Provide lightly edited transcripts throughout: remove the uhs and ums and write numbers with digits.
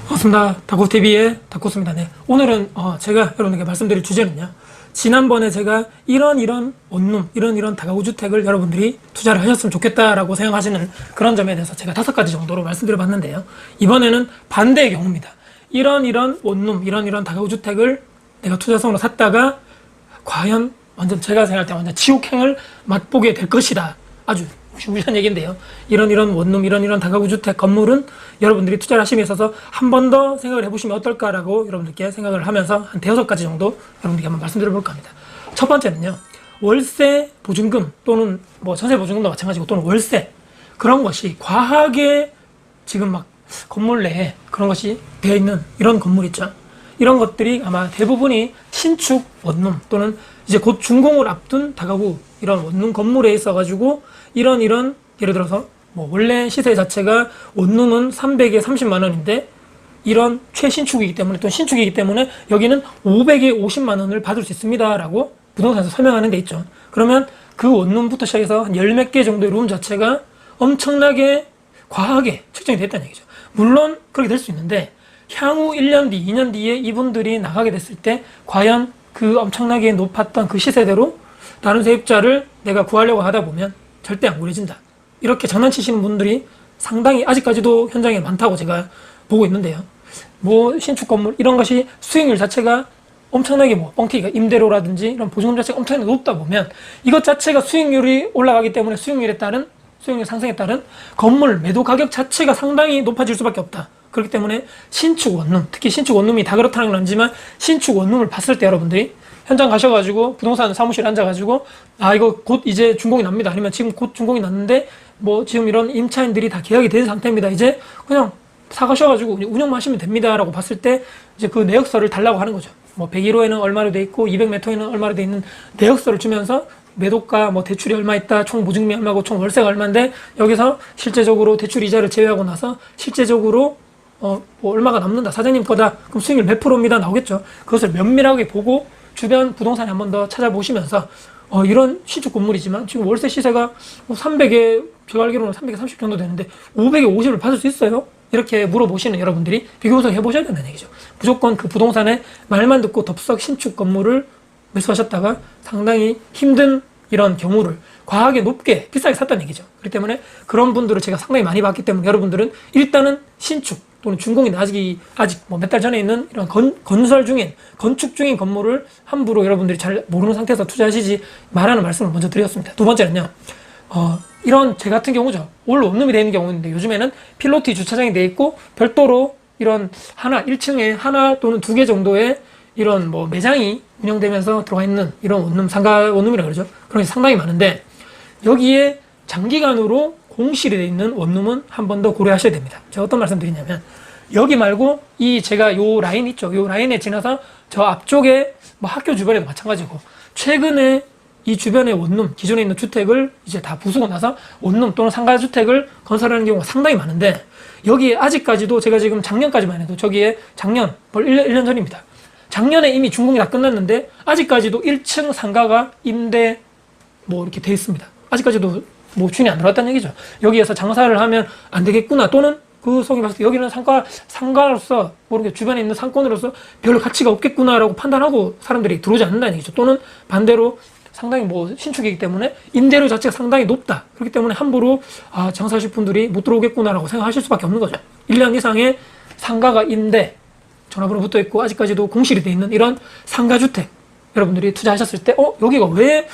반갑습니다. 다코TV의 다코스입니다. 네. 오늘은 제가 여러분에게 말씀드릴 주제는요. 지난번에 제가 이런 원룸, 이런 다가구 주택을 여러분들이 투자를 하셨으면 좋겠다라고 생각하시는 그런 점에 대해서 제가 5가지 정도로 말씀드려봤는데요. 이번에는 반대의 경우입니다. 이런 원룸, 이런 다가구 주택을 내가 투자성으로 샀다가 과연 완전 제가 생각할 때 완전 지옥행을 맛보게 될 것이다. 아주 무시무시한 얘기인데요. 이런 원룸, 이런 다가구 주택 건물은 여러분들이 투자를 하심에 있어서 한 번 더 생각을 해보시면 어떨까라고 여러분들께 생각을 하면서 한 5가지 정도 여러분들께 한번 말씀드려 볼까 합니다. 첫 번째는요. 월세 보증금 또는 뭐 전세 보증금도 마찬가지고 또는 월세 그런 것이 과하게 지금 막 건물 내에 그런 것이 되어 있는 이런 건물 있죠. 이런 것들이 아마 대부분이 신축 원룸 또는 이제 곧 준공을 앞둔 다가구 이런 원룸 건물에 있어가지고 이런 예를 들어서 뭐 원래 시세 자체가 원룸은 300에 30만 원인데 이런 최신축이기 때문에 또 신축이기 때문에 여기는 500에 50만 원을 받을 수 있습니다라고 부동산에서 설명하는 데 있죠. 그러면 그 원룸부터 시작해서 한 10몇 개 정도의 룸 자체가 엄청나게 과하게 측정이 됐다는 얘기죠. 물론 그렇게 될 수 있는데 향후 1년 뒤, 2년 뒤에 이분들이 나가게 됐을 때 과연 그 엄청나게 높았던 그 시세대로 다른 세입자를 내가 구하려고 하다 보면 절대 안 구해진다. 이렇게 장난치시는 분들이 상당히 아직까지도 현장에 많다고 제가 보고 있는데요. 뭐 신축 건물 이런 것이 수익률 자체가 엄청나게 뭐 뻥튀기가 임대료라든지 이런 보증금 자체가 엄청나게 높다 보면 이것 자체가 수익률이 올라가기 때문에 수익률 상승에 따른 건물 매도 가격 자체가 상당히 높아질 수밖에 없다. 그렇기 때문에 신축 원룸, 특히 신축 원룸이 다 그렇다는 건 아니지만 신축 원룸을 봤을 때 여러분들이 현장 가셔가지고 부동산 사무실에 앉아가지고 이거 곧 이제 준공이 납니다. 아니면 지금 곧 준공이 났는데 뭐 지금 이런 임차인들이 다 계약이 된 상태입니다. 이제 그냥 사가셔가지고 운영만 하시면 됩니다라고 봤을 때 이제 그 내역서를 달라고 하는 거죠. 뭐 101호에는 얼마로 돼 있고 200m에는 얼마로 돼 있는 내역서를 주면서 매도가 뭐 대출이 얼마 있다, 총 보증금이 얼마고 총 월세가 얼마인데 여기서 실제적으로 대출 이자를 제외하고 나서 실제적으로 뭐 얼마가 남는다, 사장님 거다, 그럼 수익률 몇 프로입니다 나오겠죠. 그것을 면밀하게 보고 주변 부동산에 한 번 더 찾아보시면서 이런 신축 건물이지만 지금 월세 시세가 300에 제가 알기로는 330 정도 되는데 500에 50을 받을 수 있어요? 이렇게 물어보시는 여러분들이 비교 분석 해보셔야 된다는 얘기죠. 무조건 그 부동산의 말만 듣고 덥석 신축 건물을 매수하셨다가 상당히 힘든 이런 경우를 과하게 높게 비싸게 샀다는 얘기죠. 그렇기 때문에 그런 분들을 제가 상당히 많이 봤기 때문에 여러분들은 일단은 신축 또는 준공이 아직 뭐 몇 달 전에 있는 이런 건축 중인 건물을 함부로 여러분들이 잘 모르는 상태에서 투자하시지 말라는 말씀을 먼저 드렸습니다. 두 번째는요. 이런 제 같은 경우죠. 올 원룸이 되어 있는 경우인데 요즘에는 필로티 주차장이 되어 있고 별도로 이런 1층에 하나 또는 2개 정도의 이런 뭐 매장이 운영되면서 들어가 있는 이런 원룸, 상가 원룸이라고 그러죠. 그런 게 상당히 많은데 여기에 장기간으로 공실이 되어 있는 원룸은 한 번 더 고려하셔야 됩니다. 제가 어떤 말씀 드리냐면 여기 말고 제가 요 라인 있죠. 요 라인에 지나서 저 앞쪽에 뭐 학교 주변에도 마찬가지고 최근에 이 주변의 원룸, 기존에 있는 주택을 이제 다 부수고 나서 원룸 또는 상가주택을 건설하는 경우가 상당히 많은데 여기에 아직까지도 제가 지금 작년까지만 해도 저기에 작년, 1년 전입니다. 작년에 이미 준공이 다 끝났는데 아직까지도 1층 상가가 임대 뭐 이렇게 돼 있습니다. 아직까지도 뭐 주인이 안 들어왔다는 얘기죠. 여기에서 장사를 하면 안 되겠구나 또는 그 속에 봤을 때 여기는 상가로서 모르게 주변에 있는 상권으로서 별 가치가 없겠구나라고 판단하고 사람들이 들어오지 않는다는 얘기죠. 또는 반대로 상당히 뭐 신축이기 때문에 임대료 자체가 상당히 높다. 그렇기 때문에 함부로 장사하실 분들이 못 들어오겠구나라고 생각하실 수밖에 없는 거죠. 1년 이상의 상가가 임대 전화번호 붙어 있고 아직까지도 공실이 돼 있는 이런 상가주택 여러분들이 투자하셨을 때 여기가 왜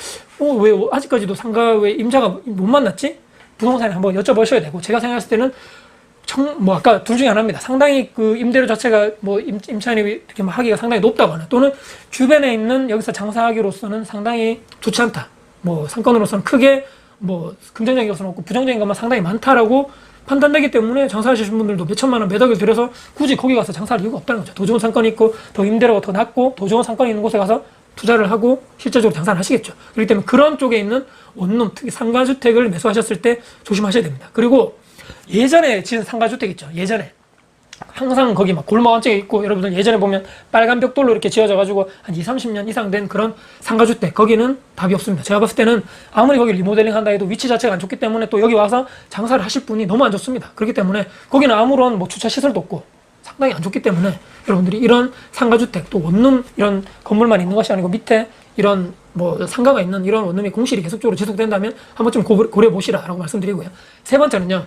아직까지도 상가 왜 임자가 못 만났지? 부동산에 한번 여쭤보셔야 되고 제가 생각했을 때는 뭐 아까 둘 중에 하나입니다. 상당히 그 임대료 자체가 뭐 임차인이 이렇게 막 하기가 상당히 높다거나 또는 주변에 있는 여기서 장사하기로서는 상당히 좋지 않다. 뭐 상권으로서는 크게 뭐 긍정적인 것은 없고 부정적인 것만 상당히 많다라고 판단되기 때문에 장사하시는 분들도 몇 천만 원, 몇 억을 들여서 굳이 거기 가서 장사할 이유가 없다는 거죠. 더 좋은 상권이 있고 더 임대료가 더 낮고 더 좋은 상권이 있는 곳에 가서 투자를 하고 실제적으로 장사를 하시겠죠. 그렇기 때문에 그런 쪽에 있는 원룸, 특히 상가주택을 매수하셨을 때 조심하셔야 됩니다. 그리고 예전에 지은 상가주택 있죠. 예전에 항상 거기 막 골목 안쪽에 있고 여러분들 예전에 보면 빨간 벽돌로 이렇게 지어져가지고 한 20-30년 이상 된 그런 상가주택 거기는 답이 없습니다. 제가 봤을 때는 아무리 거기 리모델링 한다 해도 위치 자체가 안 좋기 때문에 또 여기 와서 장사를 하실 분이 너무 안 좋습니다. 그렇기 때문에 거기는 아무런 뭐 주차 시설도 없고 상당히 안 좋기 때문에 여러분들이 이런 상가주택 또 원룸 이런 건물만 있는 것이 아니고 밑에 이런 뭐 상가가 있는 이런 원룸이 공실이 계속적으로 지속된다면 한번 좀 고려해 보시라라고 말씀드리고요. 세 번째는요.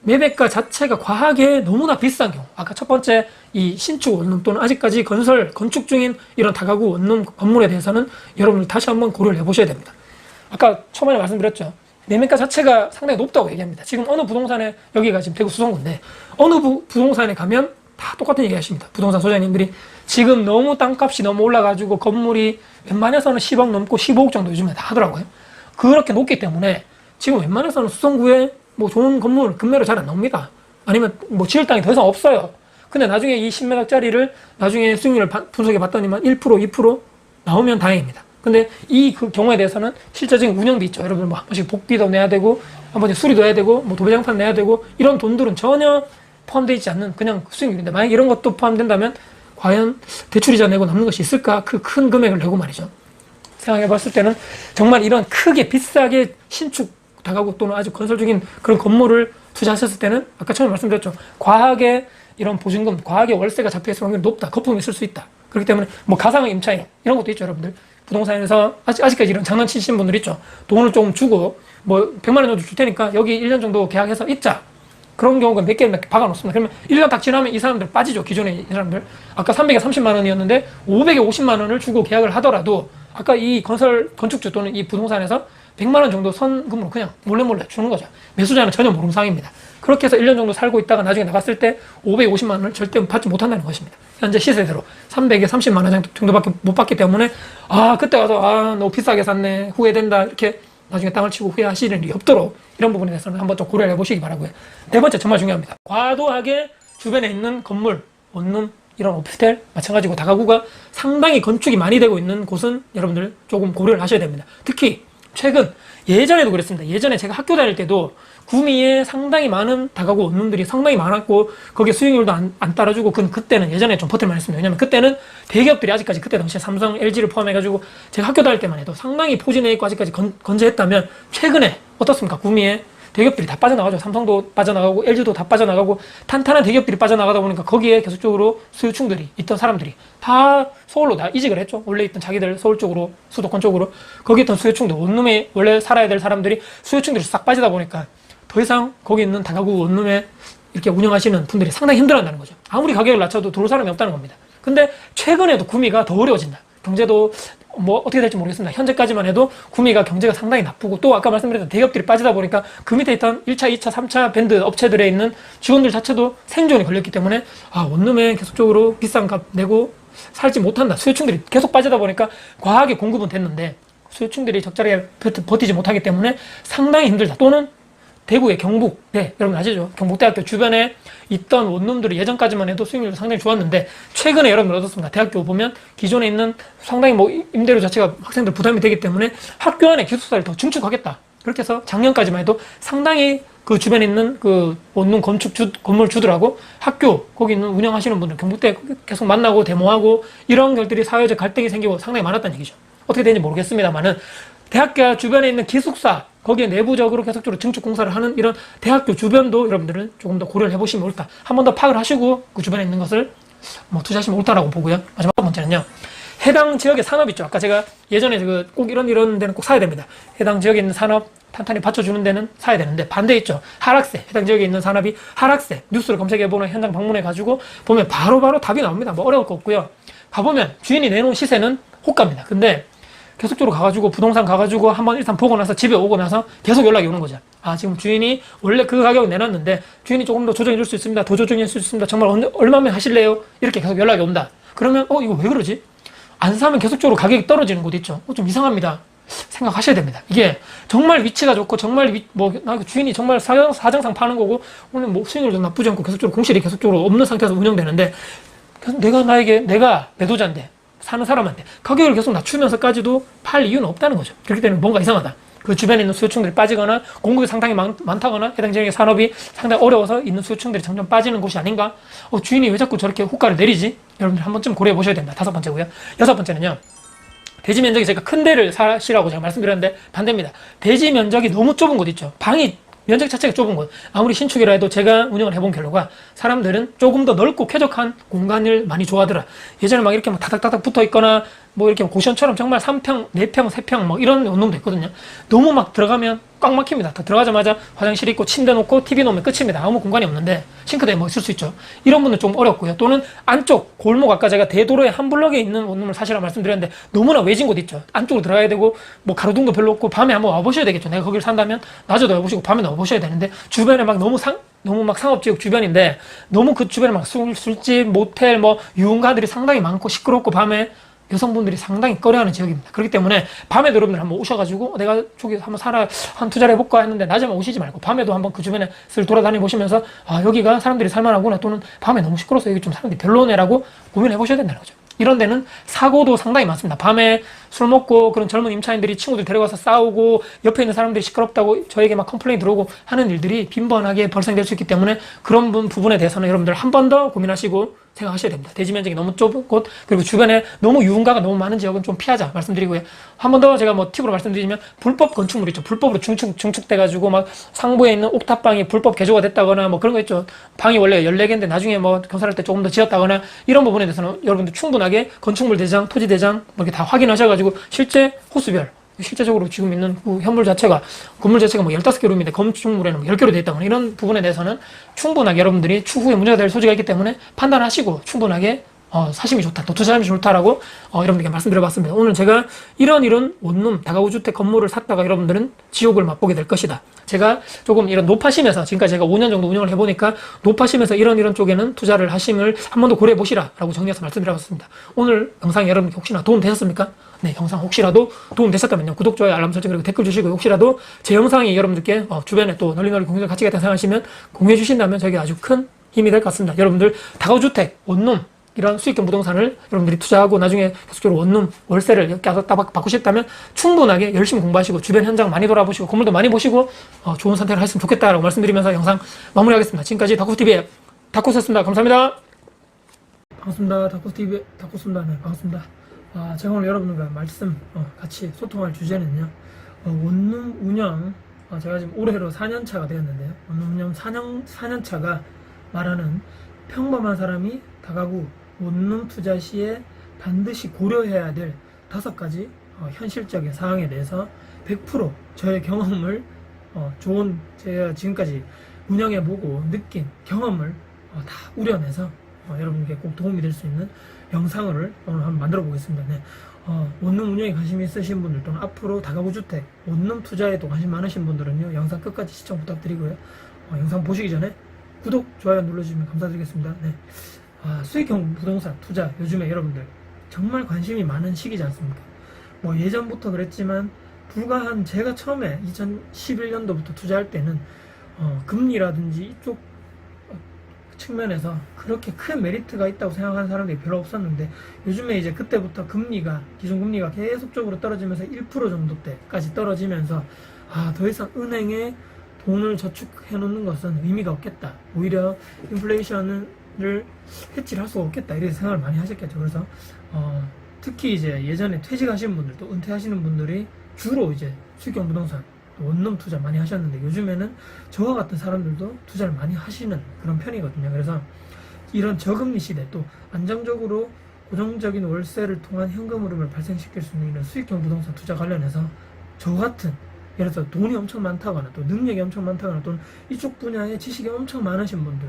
매매가 자체가 과하게 너무나 비싼 경우, 아까 첫 번째 이 신축 원룸 또는 아직까지 건축 중인 이런 다가구 원룸 건물에 대해서는 여러분들 다시 한번 고려를 해보셔야 됩니다. 아까 초반에 말씀드렸죠. 매매가 자체가 상당히 높다고 얘기합니다. 지금 어느 부동산에, 여기가 지금 대구 수성구인데 어느 부동산에 가면 다 똑같은 얘기 하십니다. 부동산 소장님들이 지금 너무 땅값이 너무 올라가지고 건물이 웬만해서는 10억 넘고 15억 정도 요즘에 다 하더라고요. 그렇게 높기 때문에 지금 웬만해서는 수성구에 뭐 좋은 건물 금매로 잘 안 나옵니다. 아니면 뭐 지을 땅이 더 이상 없어요. 근데 나중에 이 10매각짜리를 나중에 수익률을 분석해 봤더니만 1%, 2% 나오면 다행입니다. 근데 그 경우에 대해서는 실제적인 운영비 있죠. 여러분 뭐 한 번씩 복비도 내야 되고 한 번씩 수리도 해야 되고 뭐 도배장판 내야 되고 이런 돈들은 전혀 포함되어 있지 않는 그냥 수익률인데 만약 이런 것도 포함된다면 과연 대출이자 내고 남는 것이 있을까? 그 큰 금액을 내고 말이죠. 생각해 봤을 때는 정말 이런 크게 비싸게 신축 다가구 또는 아주 건설 중인 그런 건물을 투자하셨을 때는 아까 처음에 말씀드렸죠. 과하게 이런 보증금, 과하게 월세가 잡혀있을 확률이 높다. 거품이 있을 수 있다. 그렇기 때문에 뭐 가상의 임차인 이런 것도 있죠, 여러분들. 부동산에서 아직까지 이런 장난치시는 분들 있죠. 돈을 조금 주고 뭐 100만 원 정도 줄 테니까 여기 1년 정도 계약해서 있자. 그런 경우가 몇 개 박아놓습니다. 그러면 1년 딱 지나면 이 사람들 빠지죠. 기존에 이 사람들. 아까 300에 30만 원이었는데 500에 50만 원을 주고 계약을 하더라도 아까 이 건축주 또는 이 부동산에서 100만 원 정도 선금으로 그냥 몰래 주는 거죠. 매수자는 전혀 모르는 상황입니다. 그렇게 해서 1년 정도 살고 있다가 나중에 나갔을 때 550만 원을 절대 받지 못한다는 것입니다. 현재 시세대로 300에 30만 원 정도밖에 못 받기 때문에 그때 가서 너무 비싸게 샀네 후회된다 이렇게 나중에 땅을 치고 후회하시는 일이 없도록 이런 부분에 대해서는 한번 좀 고려해 보시기 바라고요. 네 번째 정말 중요합니다. 과도하게 주변에 있는 건물, 원룸 이런 오피스텔 마찬가지고 다가구가 상당히 건축이 많이 되고 있는 곳은 여러분들 조금 고려를 하셔야 됩니다. 특히 최근 예전에도 그랬습니다. 예전에 제가 학교 다닐 때도 구미에 상당히 많은 다가구 원룸들이 상당히 많았고 거기에 수익률도 안 따라주고 그때는 예전에 좀 버틸만 했습니다. 왜냐면 그때는 대기업들이 아직까지 그때 당시에 삼성, LG를 포함해가지고 제가 학교 다닐 때만 해도 상당히 포진해 있고 아직까지 건재했다면 최근에 어떻습니까? 구미에 대기업들이 다 빠져나가죠. 삼성도 빠져나가고 LG도 다 빠져나가고 탄탄한 대기업들이 빠져나가다 보니까 거기에 계속적으로 수요층들이 있던 사람들이 다 서울로 다 이직을 했죠. 원래 있던 자기들 서울 쪽으로 수도권 쪽으로 거기 있던 수요층들 원룸에 원래 살아야 될 사람들이 수요층들이 싹 빠지다 보니까 더 이상 거기 있는 다가구 원룸에 이렇게 운영하시는 분들이 상당히 힘들어한다는 거죠. 아무리 가격을 낮춰도 들어올 사람이 없다는 겁니다. 근데 최근에도 구미가 더 어려워진다. 경제도 뭐 어떻게 될지 모르겠습니다. 현재까지만 해도 구미가 경제가 상당히 나쁘고 또 아까 말씀드렸던 대기업들이 빠지다 보니까 그 밑에 있던 1차, 2차, 3차 밴드 업체들에 있는 직원들 자체도 생존이 걸렸기 때문에 원룸에 계속적으로 비싼 값 내고 살지 못한다. 수요층들이 계속 빠지다 보니까 과하게 공급은 됐는데 수요층들이 적절하게 버티지 못하기 때문에 상당히 힘들다. 또는 대구의 경북대, 여러분 아시죠? 경북대학교 주변에 있던 원룸들이 예전까지만 해도 수익률도 상당히 좋았는데 최근에 여러분 어떻습니까? 대학교 보면 기존에 있는 상당히 뭐 임대료 자체가 학생들 부담이 되기 때문에 학교 안에 기숙사를 더 증축하겠다. 그렇게 해서 작년까지만 해도 상당히 그 주변에 있는 그 원룸 건물주들하고 학교 거기 있는 운영하시는 분들 경북대 계속 만나고 데모하고 이런 것들이 사회적 갈등이 생기고 상당히 많았다는 얘기죠. 어떻게 되는지 모르겠습니다만은 대학교 주변에 있는 기숙사 거기에 내부적으로 계속적으로 증축 공사를 하는 이런 대학교 주변도 여러분들은 조금 더 고려를 해보시면 옳다. 한 번 더 파악을 하시고 그 주변에 있는 것을 뭐 투자하시면 옳다라고 보고요. 마지막 번째는요. 해당 지역의 산업 있죠. 아까 제가 예전에 꼭 이런 데는 꼭 사야 됩니다. 해당 지역에 있는 산업 탄탄히 받쳐주는 데는 사야 되는데 반대 있죠. 하락세. 해당 지역에 있는 산업이 하락세. 뉴스를 검색해보는 현장 방문해가지고 보면 바로바로 답이 나옵니다. 뭐 어려울 거 없고요. 가보면 주인이 내놓은 시세는 호가입니다. 근데 계속적으로 가가지고 부동산 가가지고 한번 일단 보고 나서 집에 오고 나서 계속 연락이 오는 거죠. 지금 주인이 원래 그 가격을 내놨는데 주인이 조금 더 조정해 줄 수 있습니다. 더 조정해 줄 수 있습니다. 정말 얼마면 하실래요? 이렇게 계속 연락이 온다. 그러면 이거 왜 그러지? 안 사면 계속적으로 가격이 떨어지는 곳 있죠. 좀 이상합니다. 생각하셔야 됩니다. 이게 정말 위치가 좋고 정말 주인이 정말 사정상 파는 거고 오늘 뭐 수익률도 나쁘지 않고 계속적으로 공실이 계속적으로 없는 상태에서 운영되는데 내가 매도자인데 사는 사람한테 가격을 계속 낮추면서까지도 팔 이유는 없다는 거죠. 그렇기 때문에 뭔가 이상하다. 그 주변에 있는 수요층들이 빠지거나 공급이 상당히 많다거나 해당 지역의 산업이 상당히 어려워서 있는 수요층들이 점점 빠지는 곳이 아닌가? 주인이 왜 자꾸 저렇게 호가를 내리지? 여러분들 한 번쯤 고려해 보셔야 됩니다. 5번째고요. 6번째는요. 대지 면적이 제가 큰 데를 사시라고 제가 말씀드렸는데 반대입니다. 대지 면적이 너무 좁은 곳 있죠. 방이 면적 자체가 좁은 곳, 아무리 신축이라 해도 제가 운영을 해본 결과가 사람들은 조금 더 넓고 쾌적한 공간을 많이 좋아하더라. 예전에 막 이렇게 막 다닥다닥 붙어 있거나 뭐 이렇게 고시원처럼 정말 3평, 4평, 3평 뭐 이런 원룸도 있거든요. 너무 막 들어가면 꽉 막힙니다. 들어가자마자 화장실 있고 침대 놓고 TV 놓으면 끝입니다. 아무 공간이 없는데 싱크대에 뭐 있을 수 있죠. 이런 분은 좀 어렵고요. 또는 안쪽 골목, 아까 제가 대도로의 한 블럭에 있는 원룸을 사시라 말씀드렸는데 너무나 외진 곳 있죠. 안쪽으로 들어가야 되고 뭐 가로등도 별로 없고 밤에 한번 와보셔야 되겠죠. 내가 거기를 산다면 낮에도 와보시고 밤에도 와보셔야 되는데 주변에 막 너무 막 상업지역 주변인데 너무 그 주변에 막 술집, 모텔, 뭐 유흥가들이 상당히 많고 시끄럽고 밤에 여성분들이 상당히 꺼려하는 지역입니다. 그렇기 때문에 밤에도 여러분들 한번 오셔가지고 내가 저기 한번 한 투자를 해볼까 했는데 낮에만 오시지 말고 밤에도 한번 그 주변에 슬 돌아다니 보시면서 아 여기가 사람들이 살만하구나, 또는 밤에 너무 시끄러워서 여기 좀 사람들이 별로네라고 고민해 보셔야 된다는 거죠. 이런 데는 사고도 상당히 많습니다. 밤에 술 먹고 그런 젊은 임차인들이 친구들 데려가서 싸우고 옆에 있는 사람들이 시끄럽다고 저에게 막 컴플레인 들어오고 하는 일들이 빈번하게 발생될 수 있기 때문에 그런 부분에 대해서는 여러분들 한 번 더 고민하시고 생각하셔야 됩니다. 대지 면적이 너무 좁은 곳, 그리고 주변에 너무 유흥가가 너무 많은 지역은 좀 피하자 말씀드리고요. 한 번 더 제가 뭐 팁으로 말씀드리면 불법 건축물 있죠. 불법으로 중축돼가지고 막 상부에 있는 옥탑방이 불법 개조가 됐다거나 뭐 그런 거 있죠. 방이 원래 14개인데 나중에 뭐 건설할 때 조금 더 지었다거나 이런 부분에 대해서는 여러분들 충분하게 건축물 대장, 토지 대장 뭐 이렇게 다 확인하셔가지고 실제 호수별, 실제적으로 지금 있는 그 건물 자체가 뭐 15개 룸인데 건축물에는 뭐 10개로 되어 있다거나 이런 부분에 대해서는 충분하게 여러분들이 추후에 문제가 될 소지가 있기 때문에 판단하시고 충분하게 사심이 좋다, 또 투자하심이 좋다라고 여러분들께 말씀드려봤습니다. 오늘 제가 이런 원룸 다가구 주택 건물을 샀다가 여러분들은 지옥을 맛보게 될 것이다. 제가 조금 이런 높아심에서 지금까지 제가 5년 정도 운영을 해보니까 높아심에서 이런 쪽에는 투자를 하심을 한 번 더 고려해 보시라 라고 정리해서 말씀드려봤습니다. 오늘 영상이 여러분께 혹시나 도움 되셨습니까? 네, 영상 혹시라도 도움 되셨다면요, 구독, 좋아요, 알람 설정, 그리고 댓글 주시고, 혹시라도 제 영상이 여러분들께 주변에 또 널리 공유될 가치가 있다고 생각하시면 공유해 주신다면 저에게 아주 큰 힘이 될 것 같습니다. 여러분들 다가구 주택, 원룸 이런 수익형 부동산을 여러분들이 투자하고 나중에 계속적으로 원룸, 월세를 이렇게 받고 싶다면 충분하게 열심히 공부하시고 주변 현장 많이 돌아보시고 건물도 많이 보시고 좋은 선택을 하셨으면 좋겠다라고 말씀드리면서 영상 마무리하겠습니다. 지금까지 다쿠TV의 다쿠스였습니다. 감사합니다. 반갑습니다. 다쿠TV의 다쿠스입니다. 네, 반갑습니다. 제가 오늘 여러분들과 말씀 같이 소통할 주제는요, 원룸 운영, 제가 지금 올해로 4년차가 되었는데요, 원룸 운영 4년차가 말하는 평범한 사람이 다가구 원룸 투자 시에 반드시 고려해야 될 5가지 현실적인 사항에 대해서 100% 저의 경험을 제가 지금까지 운영해보고 느낀 경험을 다 우려내서 여러분께 꼭 도움이 될 수 있는 영상을 오늘 한번 만들어 보겠습니다. 네. 원룸 운영에 관심이 있으신 분들, 또는 앞으로 다가구 주택, 원룸 투자에도 관심 많으신 분들은요, 영상 끝까지 시청 부탁드리고요. 영상 보시기 전에 구독, 좋아요 눌러주시면 감사드리겠습니다. 네. 수익형 부동산 투자, 요즘에 여러분들 정말 관심이 많은 시기지 않습니까? 뭐 예전부터 그랬지만 불과 제가 처음에 2011년도부터 투자할 때는 금리라든지 이쪽 측면에서 그렇게 큰 메리트가 있다고 생각하는 사람들이 별로 없었는데, 요즘에 이제 그때부터 기존 금리가 계속적으로 떨어지면서 1% 정도 때까지 떨어지면서 더 이상 은행에 돈을 저축해 놓는 것은 의미가 없겠다, 오히려 인플레이션을 해치를 할 수가 없겠다, 이렇게 생각을 많이 하셨겠죠. 그래서 특히 이제 예전에 퇴직하신 분들, 또 은퇴하시는 분들이 주로 이제 수익형 부동산, 원룸 투자 많이 하셨는데, 요즘에는 저와 같은 사람들도 투자를 많이 하시는 그런 편이거든요. 그래서 이런 저금리 시대, 또 안정적으로 고정적인 월세를 통한 현금 흐름을 발생시킬 수 있는 이런 수익형 부동산 투자 관련해서 저 같은, 예를 들어서 돈이 엄청 많다거나 또 능력이 엄청 많다거나 또는 이쪽 분야에 지식이 엄청 많으신 분들,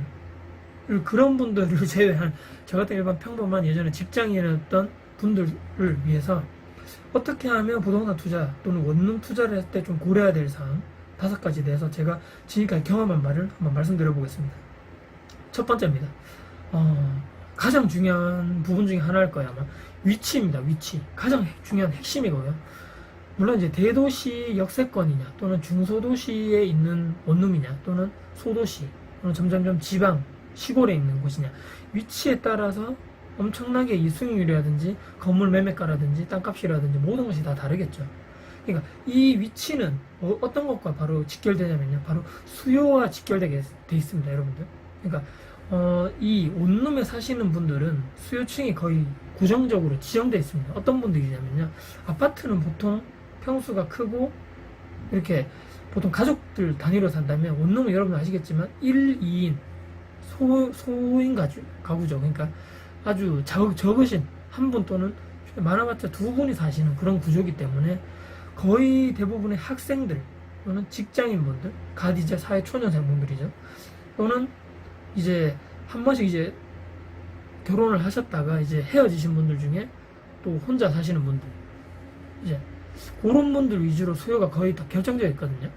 그런 분들을 제외한 저 같은 일반 평범한 예전에 직장인이었던 분들을 위해서 어떻게 하면 부동산 투자 또는 원룸 투자를 할 때 좀 고려해야 될 사항 5가지에 대해서 제가 지금까지 경험한 말을 한번 말씀드려 보겠습니다. 첫 번째입니다. 가장 중요한 부분 중에 하나일 거예요. 아마 위치입니다. 위치. 가장 중요한 핵심이고요. 물론 이제 대도시 역세권이냐, 또는 중소도시에 있는 원룸이냐, 또는 소도시, 또는 점점점 지방, 시골에 있는 곳이냐, 위치에 따라서 엄청나게 이 수익률이라든지 건물 매매가라든지 땅값이라든지 모든 것이 다 다르겠죠. 그러니까 이 위치는 어떤 것과 바로 직결되냐면요, 바로 수요와 직결되게 돼 있습니다, 여러분들. 그러니까 이 원룸에 사시는 분들은 수요층이 거의 고정적으로 지정되어 있습니다. 어떤 분들이냐면요, 아파트는 보통 평수가 크고 이렇게 보통 가족들 단위로 산다면 원룸은 여러분 아시겠지만 1, 2인 소인 가구죠. 그러니까 아주 적으신 한 분 또는 많아봤자 두 분이 사시는 그런 구조이기 때문에 거의 대부분의 학생들 또는 직장인분들, 갓 이제 사회 초년생분들이죠. 또는 이제 한 번씩 이제 결혼을 하셨다가 이제 헤어지신 분들 중에 또 혼자 사시는 분들, 이제 그런 분들 위주로 수요가 거의 다 결정되어 있거든요.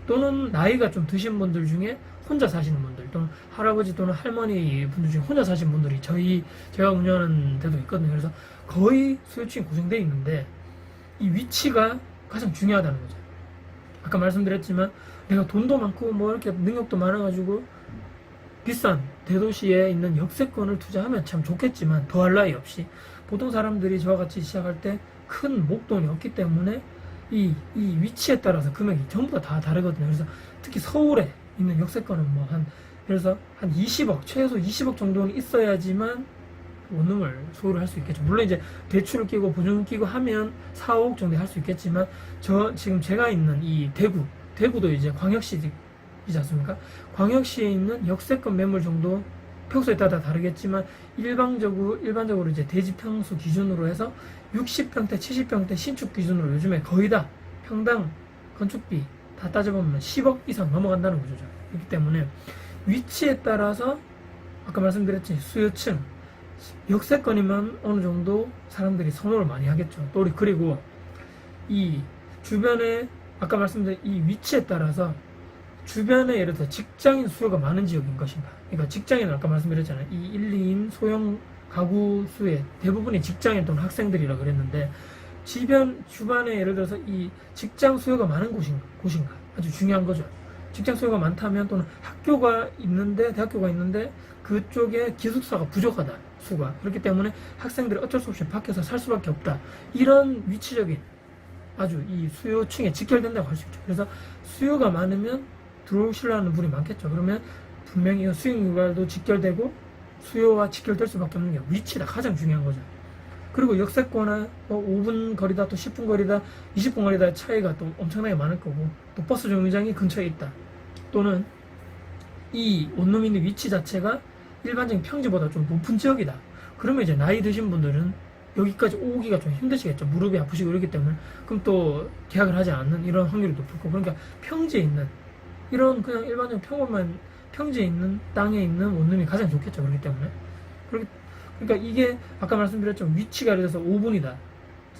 또는 나이가 좀 드신 분들 중에 혼자 사시는 분들, 또는 할아버지 또는 할머니 분들 중에 혼자 사시는 분들이 제가 운영하는 데도 있거든요. 그래서 거의 수요층이 고정되어 있는데 이 위치가 가장 중요하다는 거죠. 아까 말씀드렸지만 내가 돈도 많고 뭐 이렇게 능력도 많아가지고 비싼 대도시에 있는 역세권을 투자하면 참 좋겠지만 더할 나위 없이 보통 사람들이 저와 같이 시작할 때 큰 목돈이 없기 때문에 이 위치에 따라서 금액이 전부 다 다르거든요. 그래서 특히 서울에 있는 역세권은 그래서 한 20억, 최소 20억 정도는 있어야지만 원룸을 소유를 할 수 있겠죠. 물론 이제 대출을 끼고 보증을 끼고 하면 4억 정도 할 수 있겠지만 지금 제가 있는 이 대구도 이제 광역시이지 않습니까? 광역시에 있는 역세권 매물 정도 평수에 따라 다르겠지만 일반적으로 이제 대지 평수 기준으로 해서 60평대, 70평대 신축 기준으로 요즘에 거의 다 평당 건축비 다 따져보면 10억 이상 넘어간다는 구조죠. 그렇기 때문에 위치에 따라서 아까 말씀드렸지 수요층 역세권이면 어느 정도 사람들이 선호를 많이 하겠죠. 또 그리고 이 주변에 아까 말씀드린 이 위치에 따라서 주변에 예를 들어 직장인 수요가 많은 지역인 것인가. 그러니까 직장인은 아까 말씀드렸잖아요. 이 1, 2인 소형 가구 수의 대부분이 직장인 또는 학생들이라 그랬는데 주변에 예를 들어서 이 직장 수요가 많은 곳인가. 아주 중요한 거죠. 직장 수요가 많다면 또는 대학교가 있는데 그쪽에 기숙사가 부족하다. 수가. 그렇기 때문에 학생들이 어쩔 수 없이 밖에서 살 수밖에 없다. 이런 위치적인 아주 이 수요층에 직결된다고 할 수 있죠. 그래서 수요가 많으면 들어오시려는 분이 많겠죠. 그러면 분명히 수익 유발도 직결되고 수요와 직결될 수밖에 없는 게 위치다. 가장 중요한 거죠. 그리고 역세권에 5분 거리다 또 10분 거리다 20분 거리다 차이가 또 엄청나게 많을 거고 또 버스 정류장이 근처에 있다. 또는 이 원룸 있는 위치 자체가 일반적인 평지보다 좀 높은 지역이다. 그러면 이제 나이 드신 분들은 여기까지 오기가 좀 힘드시겠죠. 무릎이 아프시고 이러기 때문에. 그럼 또 계약을 하지 않는 이런 확률이 높을 거고. 그러니까 평지에 있는 이런 그냥 일반적인 평범한 평지에 있는 땅에 있는 원룸이 가장 좋겠죠. 그렇기 때문에. 그러니까 이게 아까 말씀드렸죠. 위치가 예를 들어서 5분이다.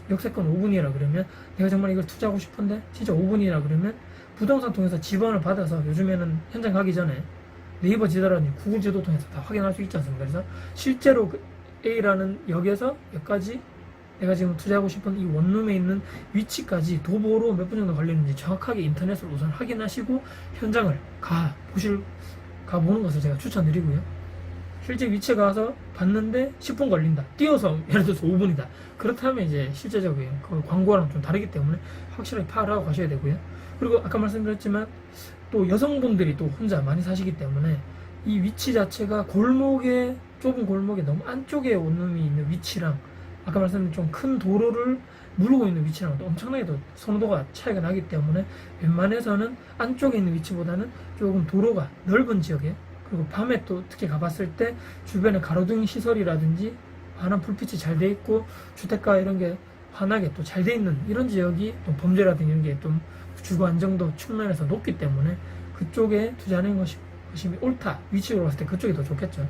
역세권 5분이라 그러면 내가 정말 이걸 투자하고 싶은데 진짜 5분이라 그러면 부동산 통해서 지원을 받아서 요즘에는 현장 가기 전에 네이버 지도라든지 구글 지도 통해서 다 확인할 수 있지 않습니까? 그래서 실제로 그 A라는 역에서 여기까지 내가 지금 투자하고 싶은 이 원룸에 있는 위치까지 도보로 몇 분 정도 걸리는지 정확하게 인터넷으로 우선 확인하시고 현장을 가보는 것을 제가 추천드리고요. 실제 위치에 가서 봤는데 10분 걸린다. 뛰어서 예를 들어서 5분이다. 그렇다면 이제 실제적인 그 광고랑 좀 다르기 때문에 확실하게 파악을 하고 가셔야 되고요. 그리고 아까 말씀드렸지만 또 여성분들이 또 혼자 많이 사시기 때문에 이 위치 자체가 좁은 골목에 너무 안쪽에 원룸이 있는 위치랑 아까 말씀드린 좀 큰 도로를 누르고 있는 위치랑 또 엄청나게 또 선호도가 차이가 나기 때문에 웬만해서는 안쪽에 있는 위치보다는 조금 도로가 넓은 지역에 그리고 밤에 또 특히 가봤을 때 주변에 가로등 시설이라든지 환한 불빛이 잘 돼 있고 주택가 이런 게 환하게 또 잘 돼 있는 이런 지역이 또 범죄라든지 이런 게 좀 주거 안정도 측면에서 높기 때문에 그쪽에 투자하는 것이 옳다. 위치로 봤을 때 그쪽이 더 좋겠죠.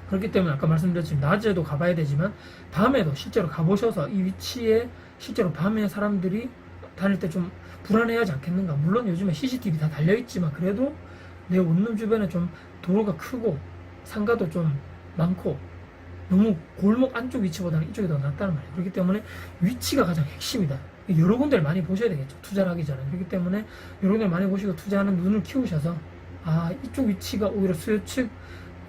그렇기 때문에 아까 말씀드렸지만 낮에도 가봐야 되지만 밤에도 실제로 가보셔서 이 위치에 실제로 밤에 사람들이 다닐 때 좀 불안해하지 않겠는가. 물론 요즘에 CCTV 다 달려있지만 그래도 내 원룸 주변에 좀 도로가 크고 상가도 좀 많고 너무 골목 안쪽 위치보다는 이쪽이 더 낫다는 말이에요. 그렇기 때문에 위치가 가장 핵심이다. 여러 군데를 많이 보셔야 되겠죠. 투자를 하기 전에. 그렇기 때문에 여러 군데를 많이 보시고 투자하는 눈을 키우셔서 이쪽 위치가 오히려 수요 측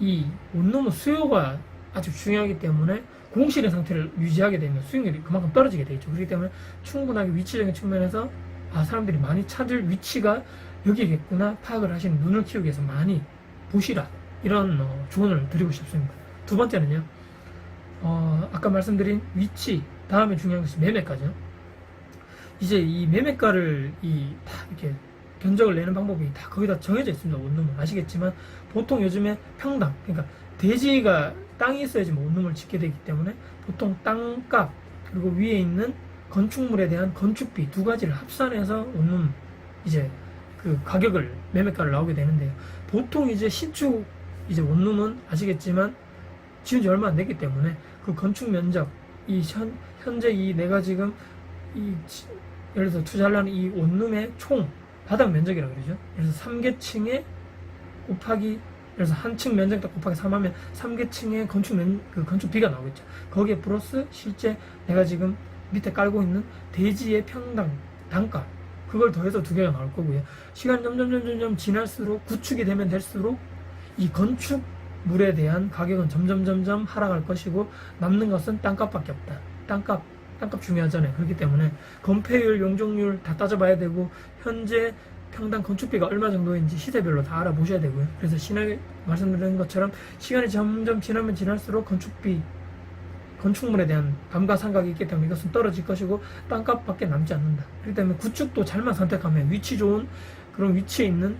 이 원룸은 수요가 아주 중요하기 때문에 공실의 상태를 유지하게 되면 수익률이 그만큼 떨어지게 되겠죠. 그렇기 때문에 충분하게 위치적인 측면에서 사람들이 많이 찾을 위치가 여기겠구나 파악을 하시는 눈을 키우기 위해서 많이 보시라 이런 조언을 드리고 싶습니다. 두 번째는요. 아까 말씀드린 위치 다음에 중요한 것이 매매가죠. 이제 이 매매가를 다 이렇게 견적을 내는 방법이 다 거의 다 정해져 있습니다. 원룸은 아시겠지만 보통 요즘에 평당, 그러니까 대지가 땅이 있어야지 뭐 원룸을 짓게 되기 때문에 보통 땅값 그리고 위에 있는 건축물에 대한 건축비 두 가지를 합산해서 원룸 이제 그 가격을 매매가를 나오게 되는데요. 보통 이제 신축 이제 원룸은 아시겠지만 지은 지 얼마 안 됐기 때문에 그 건축 면적 이 현재 이 내가 지금 이 예를 들어서 투자하려는 이 원룸의 총 바닥 면적이라고 그러죠. 그래서 3개층에 곱하기 예를 들어서 한 층 면적 딱 곱하기 3하면 3개층의 그 건축비가 나오겠죠. 거기에 플러스 실제 내가 지금 밑에 깔고 있는 대지의 평당 단가 그걸 더해서 두 개가 나올 거고요. 시간 점점 지날수록 구축이 되면 될수록 이 건축물에 대한 가격은 점점 하락할 것이고 남는 것은 땅값밖에 없다. 땅값 중요하잖아요. 그렇기 때문에 건폐율, 용적률 다 따져봐야 되고 현재 평당 건축비가 얼마 정도인지 시세별로 다 알아보셔야 되고요. 그래서 신하게 말씀드린 것처럼 시간이 점점 지나면 지날수록 건축물에 대한 감가상각이 있기 때문에 이것은 떨어질 것이고 땅값밖에 남지 않는다. 그렇기 때문에 구축도 잘만 선택하면 위치 좋은 그런 위치에 있는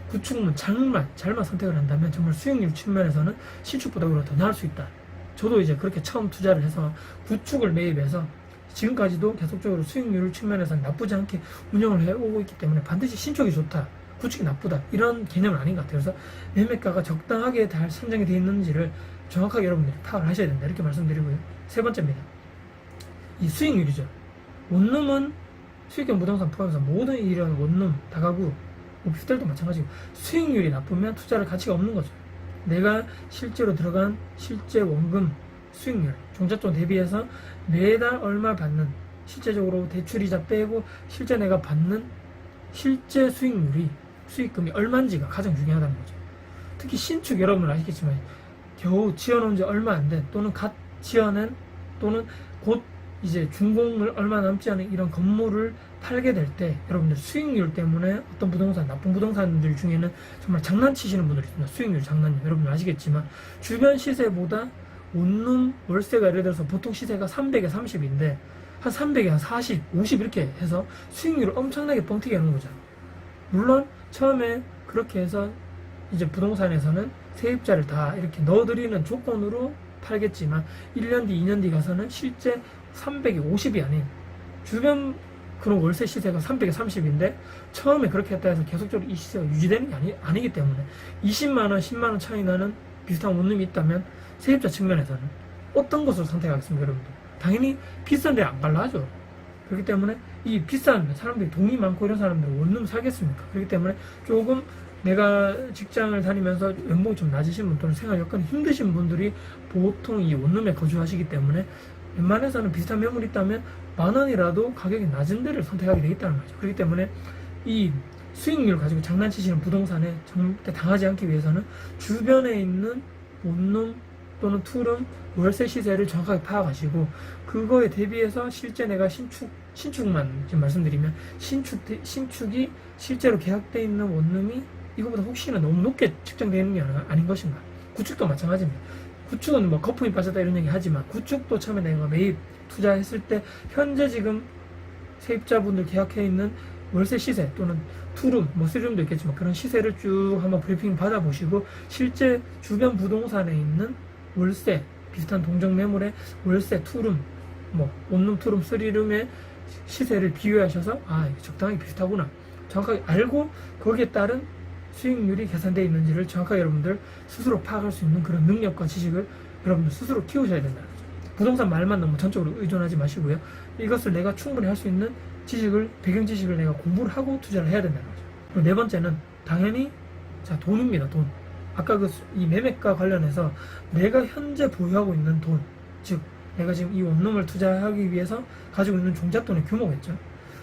구축물 잘만 선택을 한다면 정말 수익률 측면에서는 신축보다 오히려 더 나을 수 있다. 저도 이제 그렇게 처음 투자를 해서 구축을 매입해서 지금까지도 계속적으로 수익률 측면에서는 나쁘지 않게 운영을 해오고 있기 때문에 반드시 신축이 좋다, 구축이 나쁘다 이런 개념은 아닌 것 같아요. 그래서 매매가가 적당하게 잘 선정이 되어 있는지를 정확하게 여러분들이 파악을 하셔야 된다 이렇게 말씀드리고요. 세 번째입니다. 이 수익률이죠. 원룸은 수익형 부동산 포함해서 모든 이런 원룸, 다가구, 오피스텔도 마찬가지고 수익률이 나쁘면 투자할 가치가 없는 거죠. 내가 실제로 들어간 실제 원금 수익률, 종잣돈 대비해서 매달 얼마 받는 실제적으로 대출이자 빼고 실제 내가 받는 실제 수익금이 얼마인지가 가장 중요하다는 거죠. 특히 신축 여러분은 아시겠지만 겨우 지어놓은 지 얼마 안 된 또는 갓 지어낸 또는 곧 이제 준공을 얼마 남지 않은 이런 건물을 팔게 될 때 여러분들 수익률 때문에 어떤 부동산, 나쁜 부동산들 중에는 정말 장난치시는 분들이 있습니다. 수익률 장난이요. 여러분 아시겠지만 주변 시세보다 원룸 월세가 예를 들어서 보통 시세가 300에 30인데 한 300에 한 40, 50 이렇게 해서 수익률을 엄청나게 뻥튀기 하는 거죠. 물론 처음에 그렇게 해서 이제 부동산에서는 세입자를 다 이렇게 넣어드리는 조건으로 팔겠지만 1년 뒤, 2년 뒤 가서는 실제 300에 50이 아닌 주변 그런 월세 시세가 300에 30인데 처음에 그렇게 했다 해서 계속적으로 이 시세가 유지되는 게 아니기 때문에 20만원, 10만원 차이 나는 비슷한 원룸이 있다면 세입자 측면에서는 어떤 것을 선택하겠습니까, 여러분들? 당연히 비싼 데 안 갈라 하죠. 그렇기 때문에 이 비싼 사람들이 돈이 많고 이런 사람들은 원룸 살겠습니까? 그렇기 때문에 조금 내가 직장을 다니면서 연봉이 좀 낮으신 분 또는 생활 여건이 힘드신 분들이 보통 이 원룸에 거주하시기 때문에 웬만해서는 비슷한 매물이 있다면 10,000원이라도 가격이 낮은 데를 선택하게 되겠다는 거죠. 그렇기 때문에 이 수익률 가지고 장난치시는 부동산에 절대 당하지 않기 위해서는 주변에 있는 원룸 또는 투룸 월세 시세를 정확하게 파악하시고 그거에 대비해서 실제 내가 신축만 지금 말씀드리면 신축이 실제로 계약되어 있는 원룸이 이거보다 혹시나 너무 높게 측정되는 게 아닌 것인가. 구축도 마찬가지입니다. 구축은 뭐 거품이 빠졌다 이런 얘기 하지만 구축도 처음에 내가 매입 투자했을 때 현재 지금 세입자분들 계약해 있는 월세 시세 또는 투룸, 뭐 쓰리룸도 있겠지만 그런 시세를 쭉 한번 브리핑 받아보시고 실제 주변 부동산에 있는 월세, 비슷한 동정 매물의 월세, 투룸, 뭐 원룸, 투룸, 쓰리룸의 시세를 비교하셔서 아 이게 적당하게 비슷하구나 정확하게 알고 거기에 따른 수익률이 계산되어 있는지를 정확하게 여러분들 스스로 파악할 수 있는 그런 능력과 지식을 여러분들 스스로 키우셔야 된다는 거죠. 부동산 말만 너무 전적으로 의존하지 마시고요. 이것을 내가 충분히 할 수 있는 지식을, 배경 지식을 내가 공부를 하고 투자를 해야 된다는 거죠. 그리고 네 번째는 당연히 자 돈입니다. 돈. 아까 이 매매가 관련해서 내가 현재 보유하고 있는 돈, 즉 내가 지금 이 원룸을 투자하기 위해서 가지고 있는 종잣돈의 규모겠죠.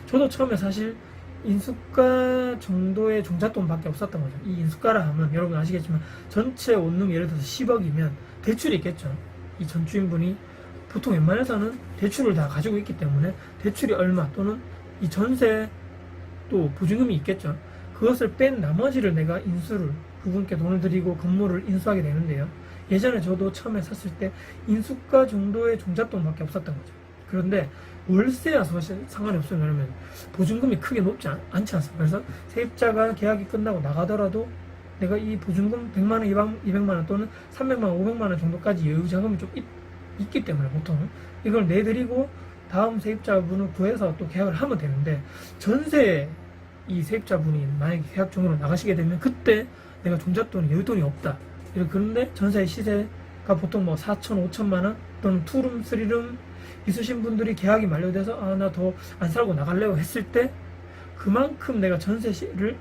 저도 처음에 사실 인수가 정도의 종잣돈밖에 없었던 거죠. 이 인수가라 하면 여러분 아시겠지만 전체 원룸 예를 들어서 10억이면 대출이 있겠죠. 이 전주인분이 보통 웬만해서는 대출을 다 가지고 있기 때문에 대출이 얼마 또는 이 전세 또 보증금이 있겠죠. 그것을 뺀 나머지를 내가 인수를 그분께 돈을 드리고 건물을 인수하게 되는데요. 예전에 저도 처음에 샀을 때 인수가 정도의 종잣돈밖에 없었던 거죠. 그런데 월세야 사실 상관이 없어요. 왜냐면 보증금이 크게 높지 않지 않습니까? 그래서 세입자가 계약이 끝나고 나가더라도 내가 이 보증금 100만 원, 200만 원 또는 300만 원, 500만 원 정도까지 여유 자금이 좀 있기 때문에 보통 이걸 내드리고 다음 세입자분을 구해서 또 계약을 하면 되는데, 전세 이 세입자분이 만약에 계약 중으로 나가시게 되면 그때 내가 종잣돈이 여윳돈이 없다. 그런데 전세의 시세가 보통 뭐 4천, 5천만 원 또는 투룸, 쓰리룸 있으신 분들이 계약이 만료돼서 아, 나 더 안 살고 나갈래요 했을 때 그만큼 내가 전세를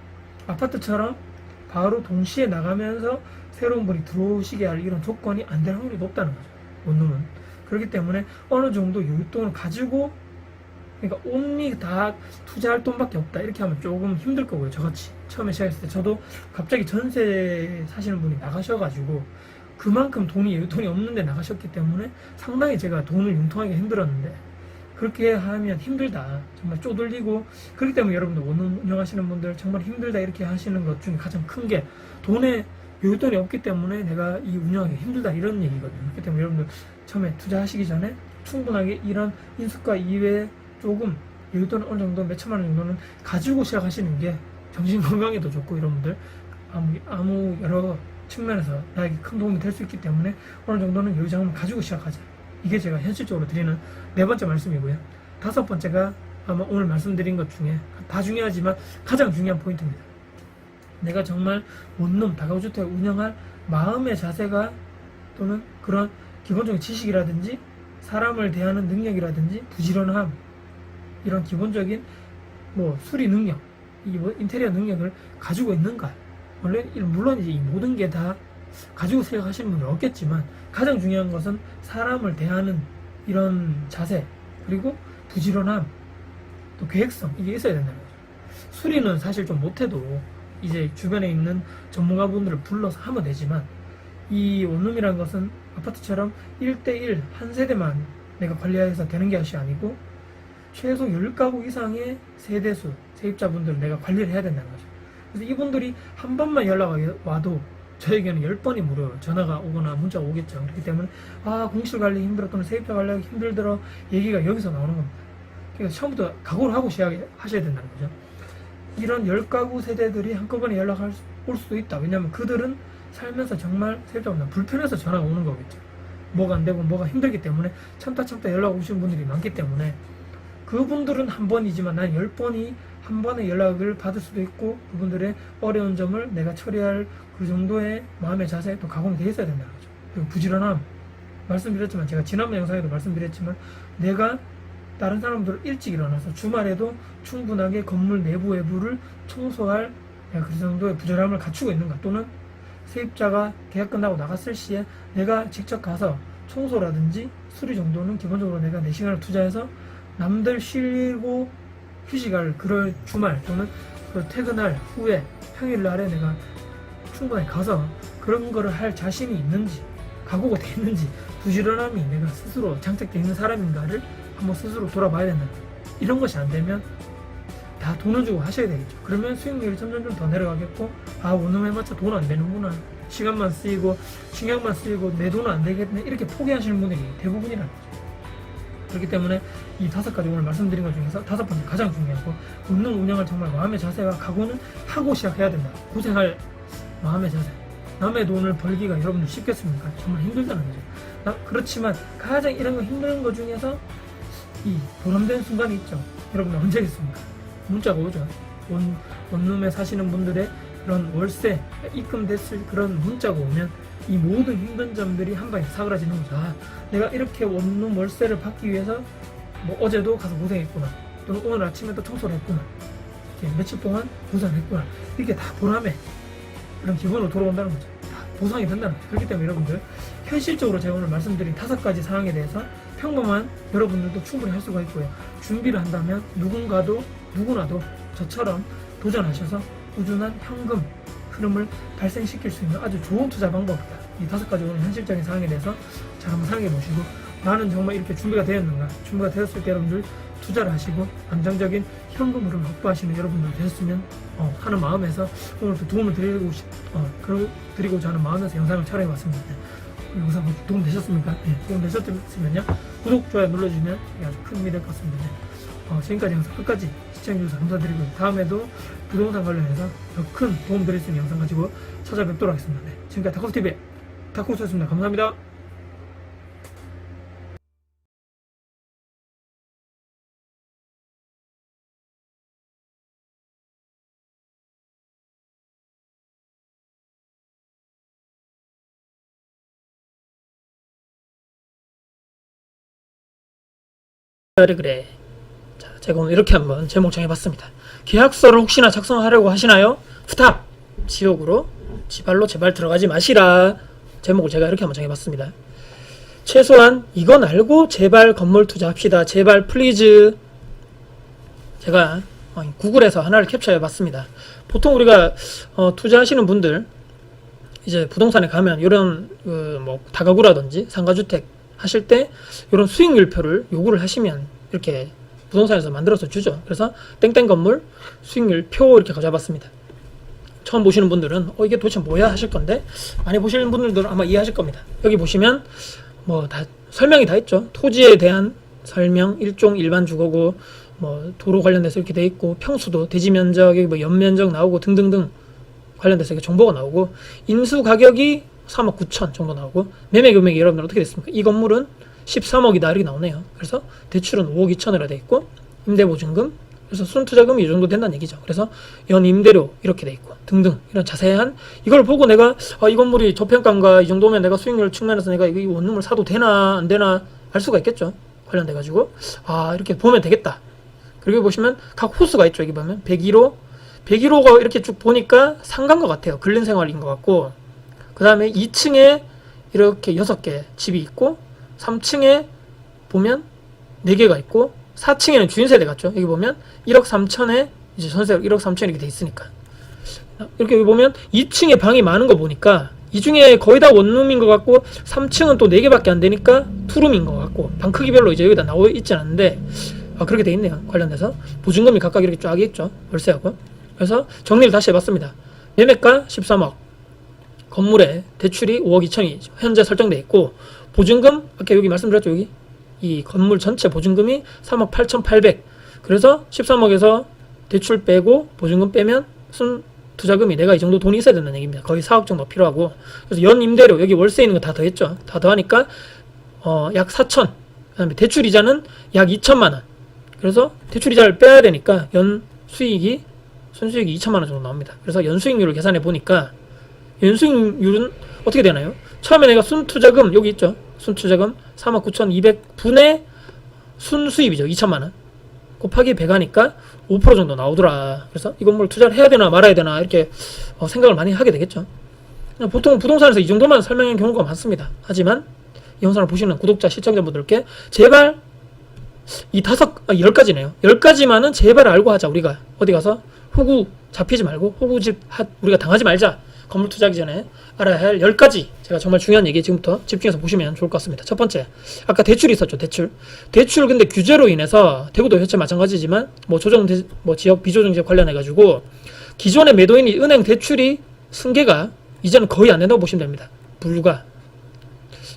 아파트처럼 바로 동시에 나가면서 새로운 분이 들어오시게 할 이런 조건이 안 될 확률이 높다는 거죠. 원룸은. 그렇기 때문에 어느 정도 여윳돈을 가지고, 그러니까 온리 다 투자할 돈밖에 없다 이렇게 하면 조금 힘들 거고요. 저같이 처음에 시작했을 때 저도 갑자기 전세 사시는 분이 나가셔가지고 그만큼 여윳돈이 없는데 나가셨기 때문에 상당히 제가 돈을 융통하기 힘들었는데, 그렇게 하면 힘들다, 정말 쪼들리고, 그렇기 때문에 여러분들 원룸 운영하시는 분들 정말 힘들다 이렇게 하시는 것 중에 가장 큰 게 돈에 여윳돈이 없기 때문에 내가 이 운영하기 힘들다 이런 얘기거든요. 그렇기 때문에 여러분들 처음에 투자하시기 전에 충분하게 이런 인수가 이외에 조금 여윳돈 어느 정도 몇 천만 원 정도는 가지고 시작하시는 게 정신 건강에도 좋고, 여러분들 아무 여러 측면에서 나에게 큰 도움이 될 수 있기 때문에 어느 정도는 여유 자금을 가지고 시작하자. 이게 제가 현실적으로 드리는 네 번째 말씀이고요. 다섯 번째가 아마 오늘 말씀드린 것 중에 다 중요하지만 가장 중요한 포인트입니다. 내가 정말 원룸 다가구주택을 운영할 마음의 자세가 또는 그런 기본적인 지식이라든지 사람을 대하는 능력이라든지 부지런함, 이런 기본적인 뭐 수리 능력, 이 인테리어 능력을 가지고 있는가. 물론 이제 이 모든 게 다 가지고 생각하시는 분은 없겠지만 가장 중요한 것은 사람을 대하는 이런 자세, 그리고 부지런함, 또 계획성, 이게 있어야 된다는 거죠. 수리는 사실 좀 못해도 이제 주변에 있는 전문가분들을 불러서 하면 되지만, 이 원룸이라는 것은 아파트처럼 1대1 한 세대만 내가 관리해서 되는 것이 아니고 최소 10가구 이상의 세대수, 세입자분들을 내가 관리를 해야 된다는 거죠. 그래서 이분들이 한 번만 연락이 와도 저에게는 10번이 무료로 전화가 오거나 문자가 오겠죠. 그렇기 때문에 공실 관리 힘들어 또는 세입자 관리하기 힘들더라 얘기가 여기서 나오는 겁니다. 그러니까 처음부터 각오를 하고 시작하셔야 된다는 거죠. 이런 10가구 세대들이 한꺼번에 연락할 올 수도 있다. 왜냐하면 그들은 살면서 정말 세입자분들 불편해서 전화가 오는 거겠죠. 뭐가 안 되고 뭐가 힘들기 때문에 참다 연락 오시는 분들이 많기 때문에 그분들은 한 번이지만 난 10번이 한 번에 연락을 받을 수도 있고, 그분들의 어려운 점을 내가 처리할 그 정도의 마음의 자세, 또 각오는 돼 있어야 된다는 거죠. 그리고 부지런함, 말씀드렸지만 제가 지난번 영상에도 말씀드렸지만 내가 다른 사람들을 일찍 일어나서 주말에도 충분하게 건물 내부 외부를 청소할 그 정도의 부지런함을 갖추고 있는가, 또는 세입자가 계약 끝나고 나갔을 시에 내가 직접 가서 청소라든지 수리 정도는 기본적으로 내가 내 시간을 투자해서 남들 쉬고 휴식할 그럴 주말 또는 그 퇴근할 후에 평일날에 내가 충분히 가서 그런 거를 할 자신이 있는지, 각오가 돼 있는지, 부지런함이 내가 스스로 장착되어 있는 사람인가를 한번 스스로 돌아봐야 된다. 이런 것이 안 되면 다 돈을 주고 하셔야 되겠죠. 그러면 수익률이 점점 더 내려가겠고, 원룸 해봤자 돈 안 되는구나, 시간만 쓰이고 신경만 쓰이고 내 돈은 안 되겠네, 이렇게 포기하시는 분들이 대부분이라는 거죠. 그렇기 때문에 이 5가지 오늘 말씀드린 것 중에서 5번째 가장 중요하고, 원룸 운영을 정말 마음의 자세와 각오는 하고 시작해야 된다. 고생할 마음의 자세. 남의 돈을 벌기가 여러분들 쉽겠습니까? 정말 힘들다는 거죠. 그렇지만 가장 이런 거 힘든 것 중에서 이 보람된 순간이 있죠. 여러분들 언제겠습니까? 문자가 오죠. 원룸에 사시는 분들의 그런 월세 입금됐을 그런 문자가 오면 이 모든 힘든 점들이 한 방에 사그라지는 거죠. 내가 이렇게 원룸 월세를 받기 위해서 뭐 어제도 가서 고생했구나, 또는 오늘 아침에 또 청소를 했구나, 이렇게 며칠 동안 고생을 했구나, 이렇게 다 보람에 그런 기분으로 돌아온다는 거죠. 다 보상이 된다는 거죠. 그렇기 때문에 여러분들 현실적으로 제가 오늘 말씀드린 5가지 사항에 대해서 평범한 여러분들도 충분히 할 수가 있고요. 준비를 한다면 누구나도 저처럼 도전하셔서 꾸준한 현금 흐름을 발생시킬 수 있는 아주 좋은 투자 방법이다. 이 5가지 오늘 현실적인 사항에 대해서 잘 한번 생각해 보시고, 나는 정말 이렇게 준비가 되었는가, 준비가 되었을 때 여러분들 투자를 하시고 안정적인 현금 흐름을 확보하시는 여러분들 되셨으면 하는 마음에서 오늘 또 도움을 드리고자 하는 마음에서 영상을 촬영해 봤습니다. 영상 도움 되셨습니까? 네, 도움 되셨으면요 구독, 좋아요 눌러주시면 아주 큰 힘이 될 것 같습니다. 네. 지금까지 영상 끝까지 시청해주셔서 감사드리고요. 다음에도 부동산 관련해서 더 큰 도움 드릴 수 있는 영상 가지고 찾아뵙도록 하겠습니다. 네, 지금까지 다코스TV의 다코스였습니다. 감사합니다. 그래. 자, 제가 오늘 이렇게 한번 제목 정해봤습니다. 계약서를 혹시나 작성하려고 하시나요? 부탁! 지옥으로 지발로 제발 들어가지 마시라. 제목을 제가 이렇게 한번 정해봤습니다. 최소한 이건 알고 제발 건물 투자합시다. 제발 플리즈. 제가 구글에서 하나를 캡처해봤습니다. 보통 우리가 투자하시는 분들 이제 부동산에 가면 이런 뭐 다가구라든지 상가주택 하실 때 이런 수익률표를 요구를 하시면 이렇게 부동산에서 만들어서 주죠. 그래서 땡땡 건물 수익률표 이렇게 가져와봤습니다. 처음 보시는 분들은 이게 도대체 뭐야 하실 건데, 많이 보시는 분들도 아마 이해하실 겁니다. 여기 보시면 뭐 다 설명이 다 있죠. 토지에 대한 설명, 일종 일반 주거고 뭐 도로 관련돼서 이렇게 돼 있고, 평수도 대지 면적, 여기 뭐 연면적 나오고 등등등 관련돼서 이렇게 정보가 나오고, 인수 가격이 3억 9천 정도 나오고, 매매 금액이 여러분들 어떻게 됐습니까? 이 건물은 13억이다 이렇게 나오네요. 그래서 대출은 5억 2천이라 돼 있고, 임대보증금, 그래서 순투자금이 이 정도 된다는 얘기죠. 그래서 연임대료 이렇게 돼 있고 등등, 이런 자세한 이걸 보고 내가 이 건물이 저평가인가, 이 정도면 내가 수익률 측면에서 내가 이 원룸을 사도 되나 안 되나 알 수가 있겠죠. 관련돼 가지고 이렇게 보면 되겠다. 그리고 보시면 각 호수가 있죠. 여기 보면 101호가 이렇게 쭉 보니까 상가인 것 같아요. 근린생활인 것 같고, 그 다음에 2층에 이렇게 6개 집이 있고, 3층에 보면 4개가 있고, 4층에는 주인세대 같죠. 여기 보면 1억 3천에 이제 전세가 1억 3천 이렇게 돼 있으니까, 이렇게 여기 보면 2층에 방이 많은 거 보니까 이 중에 거의 다 원룸인 것 같고, 3층은 또 4개밖에 안 되니까 투룸인 것 같고, 방 크기별로 이제 여기다 나와 있지 않은데 그렇게 돼 있네요. 관련돼서 보증금이 각각 이렇게 쫙 있죠. 월세하고. 그래서 정리를 다시 해봤습니다. 매매가 13억, 건물에 대출이 5억 2천이 현재 설정돼 있고, 보증금 아까 여기 말씀드렸죠. 여기 이 건물 전체 보증금이 3억 8,800. 그래서 13억에서 대출 빼고 보증금 빼면 순 투자금이 내가 이 정도 돈이 있어야 된다는 얘기입니다. 거의 4억 정도 필요하고, 그래서 연 임대료 여기 월세 있는 거 다 더했죠. 다 더하니까 약 4천. 그다음에 대출 이자는 약 2천만 원. 그래서 대출 이자를 빼야 되니까 연 수익이 순수익이 2천만 원 정도 나옵니다. 그래서 연 수익률을 계산해 보니까 연 수익률은 어떻게 되나요? 처음에 내가 순투자금 여기 있죠. 순투자금 3억 9,200분의 순수입이죠. 2천만 원 곱하기 100하니까 5% 정도 나오더라. 그래서 이 건물 투자를 해야 되나 말아야 되나 이렇게 생각을 많이 하게 되겠죠. 보통 부동산에서 이 정도만 설명하는 경우가 많습니다. 하지만 이 영상을 보시는 구독자, 시청자분들께 제발 이 10가지네요. 10가지만은 제발 알고 하자. 우리가 어디 가서 호구 잡히지 말고 호구집 우리가 당하지 말자. 건물 투자하기 전에 알아야 할 10가지, 제가 정말 중요한 얘기 지금부터 집중해서 보시면 좋을 것 같습니다. 첫 번째, 아까 대출이 있었죠. 대출 근데 규제로 인해서 대구도 현재 마찬가지지만 뭐 지역 비조정 지역 관련해 가지고 기존의 매도인이 은행 대출이 승계가 이제는 거의 안 된다고 보시면 됩니다. 불가.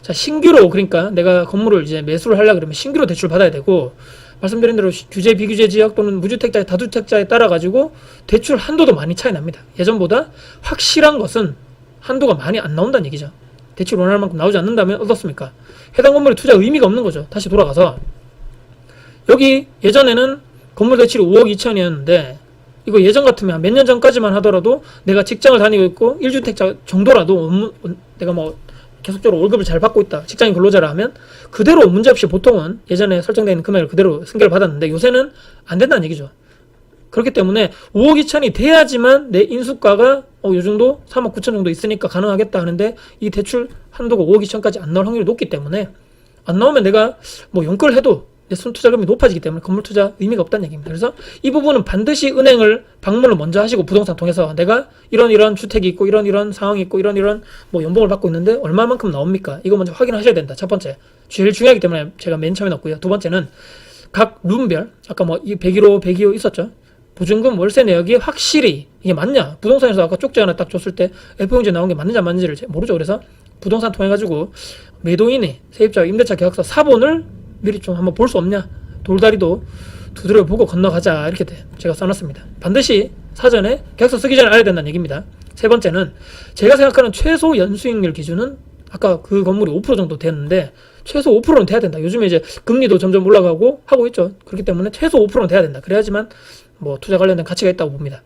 자, 신규로, 그러니까 내가 건물을 이제 매수를 하려고 그러면 신규로 대출 받아야 되고, 말씀드린 대로 규제 비규제 지역 또는 무주택자 다주택자에 따라 가지고 대출 한도도 많이 차이 납니다. 예전보다 확실한 것은 한도가 많이 안 나온다는 얘기죠. 대출 원할 만큼 나오지 않는다면 어떻습니까? 해당 건물에 투자 의미가 없는 거죠. 다시 돌아가서 여기 예전에는 건물 대출이 5억 2천이었는데 이거 예전 같으면 몇 년 전까지만 하더라도 내가 직장을 다니고 있고 1주택자 정도라도 내가 뭐 계속적으로 월급을 잘 받고 있다, 직장인 근로자라 하면 그대로 문제없이 보통은 예전에 설정되어 있는 금액을 그대로 승계를 받았는데 요새는 안 된다는 얘기죠. 그렇기 때문에 5억 2천이 돼야지만 내 인수가가 요 정도 3억 9천 정도 있으니까 가능하겠다 하는데, 이 대출 한도가 5억 2천까지 안 나올 확률이 높기 때문에 안 나오면 내가 뭐 연끌 해도 내 순투자금이 높아지기 때문에 건물 투자 의미가 없다는 얘기입니다. 그래서 이 부분은 반드시 은행을 방문을 먼저 하시고, 부동산 통해서 내가 이런 주택이 있고 이런 상황이 있고 이런 뭐 연봉을 받고 있는데 얼마만큼 나옵니까? 이거 먼저 확인하셔야 된다. 첫 번째, 제일 중요하기 때문에 제가 맨 처음에 넣었고요. 두 번째는 각 룸별, 아까 뭐 101호, 102호 있었죠. 보증금, 월세 내역이 확실히 이게 맞냐? 부동산에서 아까 쪽지 하나 딱 줬을 때 F형제 나온 게 맞는지 안 맞는지를 모르죠. 그래서 부동산 통해가지고 매도인이 세입자 임대차 계약서 사본을 미리 좀 한번 볼 수 없냐, 돌다리도 두드려 보고 건너가자, 이렇게 제가 써놨습니다. 반드시 사전에 계약서 쓰기 전에 알아야 된다는 얘기입니다. 세 번째는 제가 생각하는 최소 연수익률 기준은 아까 그 건물이 5% 정도 됐는데 최소 5%는 돼야 된다. 요즘에 이제 금리도 점점 올라가고 하고 있죠. 그렇기 때문에 최소 5%는 돼야 된다. 그래야지만 뭐 투자 관련된 가치가 있다고 봅니다.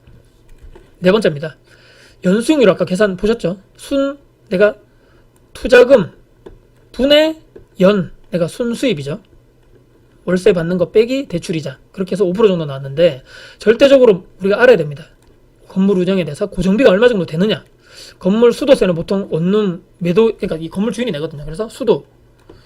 네 번째입니다. 연수익률 아까 계산 보셨죠? 내가 투자금 분의 내가 순수입이죠. 월세 받는 거 빼기 대출이자, 그렇게 해서 5% 정도 나왔는데 절대적으로 우리가 알아야 됩니다. 건물 운영에 대해서 고정비가 얼마 정도 되느냐. 건물 수도세는 보통 원룸 매도, 그러니까 이 건물 주인이 내거든요. 그래서 수도,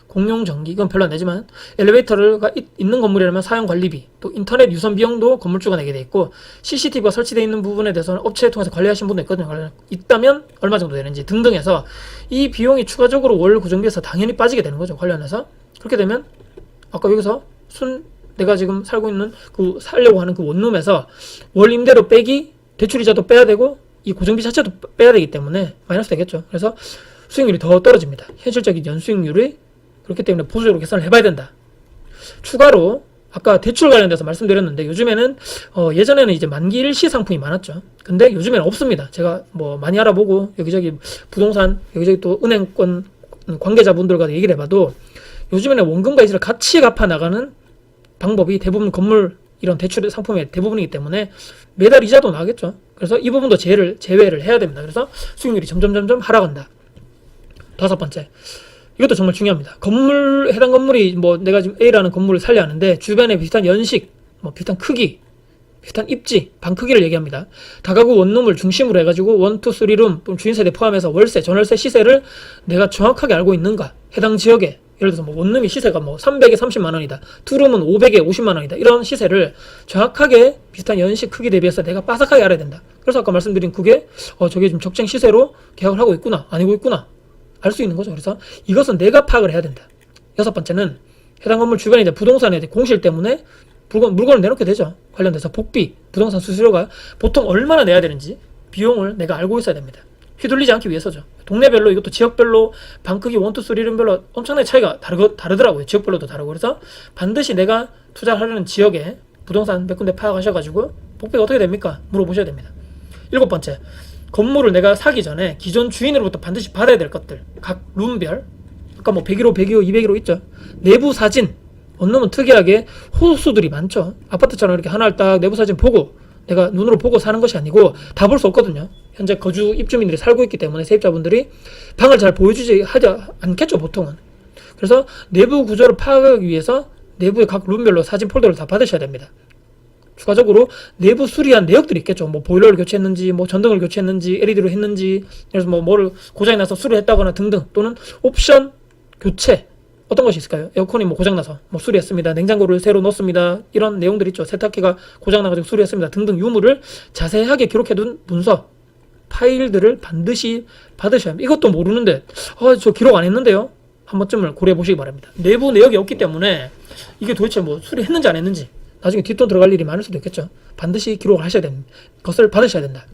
공용전기 이건 별로 안 내지만 엘리베이터가 있는 건물이라면 사용관리비, 또 인터넷 유선 비용도 건물주가 내게 돼 있고, CCTV가 설치되어 있는 부분에 대해서는 업체 통해서 관리하신 분도 있거든요. 있다면 얼마 정도 되는지 등등 해서 이 비용이 추가적으로 월 고정비에서 당연히 빠지게 되는 거죠. 관련해서. 그렇게 되면 아까 여기서 내가 지금 살고 있는 살려고 하는 그 원룸에서 월 임대료 빼기 대출이자도 빼야 되고 이 고정비 자체도 빼야 되기 때문에 마이너스 되겠죠. 그래서 수익률이 더 떨어집니다. 현실적인 연수익률이. 그렇기 때문에 보수적으로 계산을 해봐야 된다. 추가로 아까 대출 관련돼서 말씀드렸는데 요즘에는 예전에는 이제 만기 일시 상품이 많았죠. 근데 요즘에는 없습니다. 제가 뭐 많이 알아보고 여기저기 부동산 여기저기 또 은행권 관계자분들과 얘기를 해봐도 요즘에는 원금과 이자를 같이 갚아 나가는 방법이 대부분 건물 이런 대출 상품의 대부분이기 때문에 매달 이자도 나겠죠. 그래서 이 부분도 제외를 해야 됩니다. 그래서 수익률이 점점 하락한다. 다섯 번째, 이것도 정말 중요합니다. 해당 건물이 뭐 내가 지금 A라는 건물을 살려 하는데 주변에 비슷한 연식, 뭐 비슷한 크기, 비슷한 입지, 방 크기를 얘기합니다. 다가구 원룸을 중심으로 해가지고 1, 2, 3룸 주인세대 포함해서 월세, 전월세 시세를 내가 정확하게 알고 있는가. 해당 지역에 예를 들어서 뭐 원룸이 시세가 뭐 300에 30만 원이다. 투룸은 500에 50만 원이다. 이런 시세를 정확하게 비슷한 연식 크기 대비해서 내가 빠삭하게 알아야 된다. 그래서 아까 말씀드린 그게 저게 지금 적정 시세로 계약을 하고 있구나, 아니고 있구나. 알 수 있는 거죠. 그래서 이것은 내가 파악을 해야 된다. 여섯 번째는 해당 건물 주변에 이제 부동산에 공실 때문에 물건을 내놓게 되죠. 관련돼서 복비, 부동산 수수료가 보통 얼마나 내야 되는지 비용을 내가 알고 있어야 됩니다. 휘둘리지 않기 위해서죠. 동네별로 이것도 지역별로 방 크기 1, 2, 3룸별로 엄청나게 차이가 다르더라고요. 지역별로도 다르고. 그래서 반드시 내가 투자하려는 지역에 부동산 몇 군데 파악하셔가지고 복비가 어떻게 됩니까? 물어보셔야 됩니다. 일곱 번째, 건물을 내가 사기 전에 기존 주인으로부터 반드시 받아야 될 것들, 각 룸별, 아까 뭐 101호, 102호, 201호 있죠. 내부 사진, 원룸은 특이하게 호수들이 많죠. 아파트처럼 이렇게 하나를 딱 내부 사진 보고 내가 눈으로 보고 사는 것이 아니고 다 볼 수 없거든요. 현재 거주 입주민들이 살고 있기 때문에 세입자분들이 방을 잘 보여주지 하지 않겠죠, 보통은. 그래서 내부 구조를 파악하기 위해서 내부의 각 룸별로 사진 폴더를 다 받으셔야 됩니다. 추가적으로 내부 수리한 내역들이 있겠죠. 뭐 보일러를 교체했는지, 뭐 전등을 교체했는지, LED로 했는지, 그래서 뭐를 고장이 나서 수리했다거나 등등, 또는 옵션 교체, 어떤 것이 있을까요? 에어컨이 뭐 고장나서 뭐 수리했습니다. 냉장고를 새로 넣었습니다. 이런 내용들 있죠. 세탁기가 고장나가지고 수리했습니다. 등등 유무를 자세하게 기록해둔 문서, 파일들을 반드시 받으셔야 합니다. 이것도 모르는데 저 기록 안 했는데요? 한 번쯤을 고려해 보시기 바랍니다. 내부 내역이 없기 때문에 이게 도대체 뭐 수리했는지 안 했는지 나중에 뒷돈 들어갈 일이 많을 수도 있겠죠. 반드시 기록을 하셔야 됩니다. 것을 받으셔야 된다.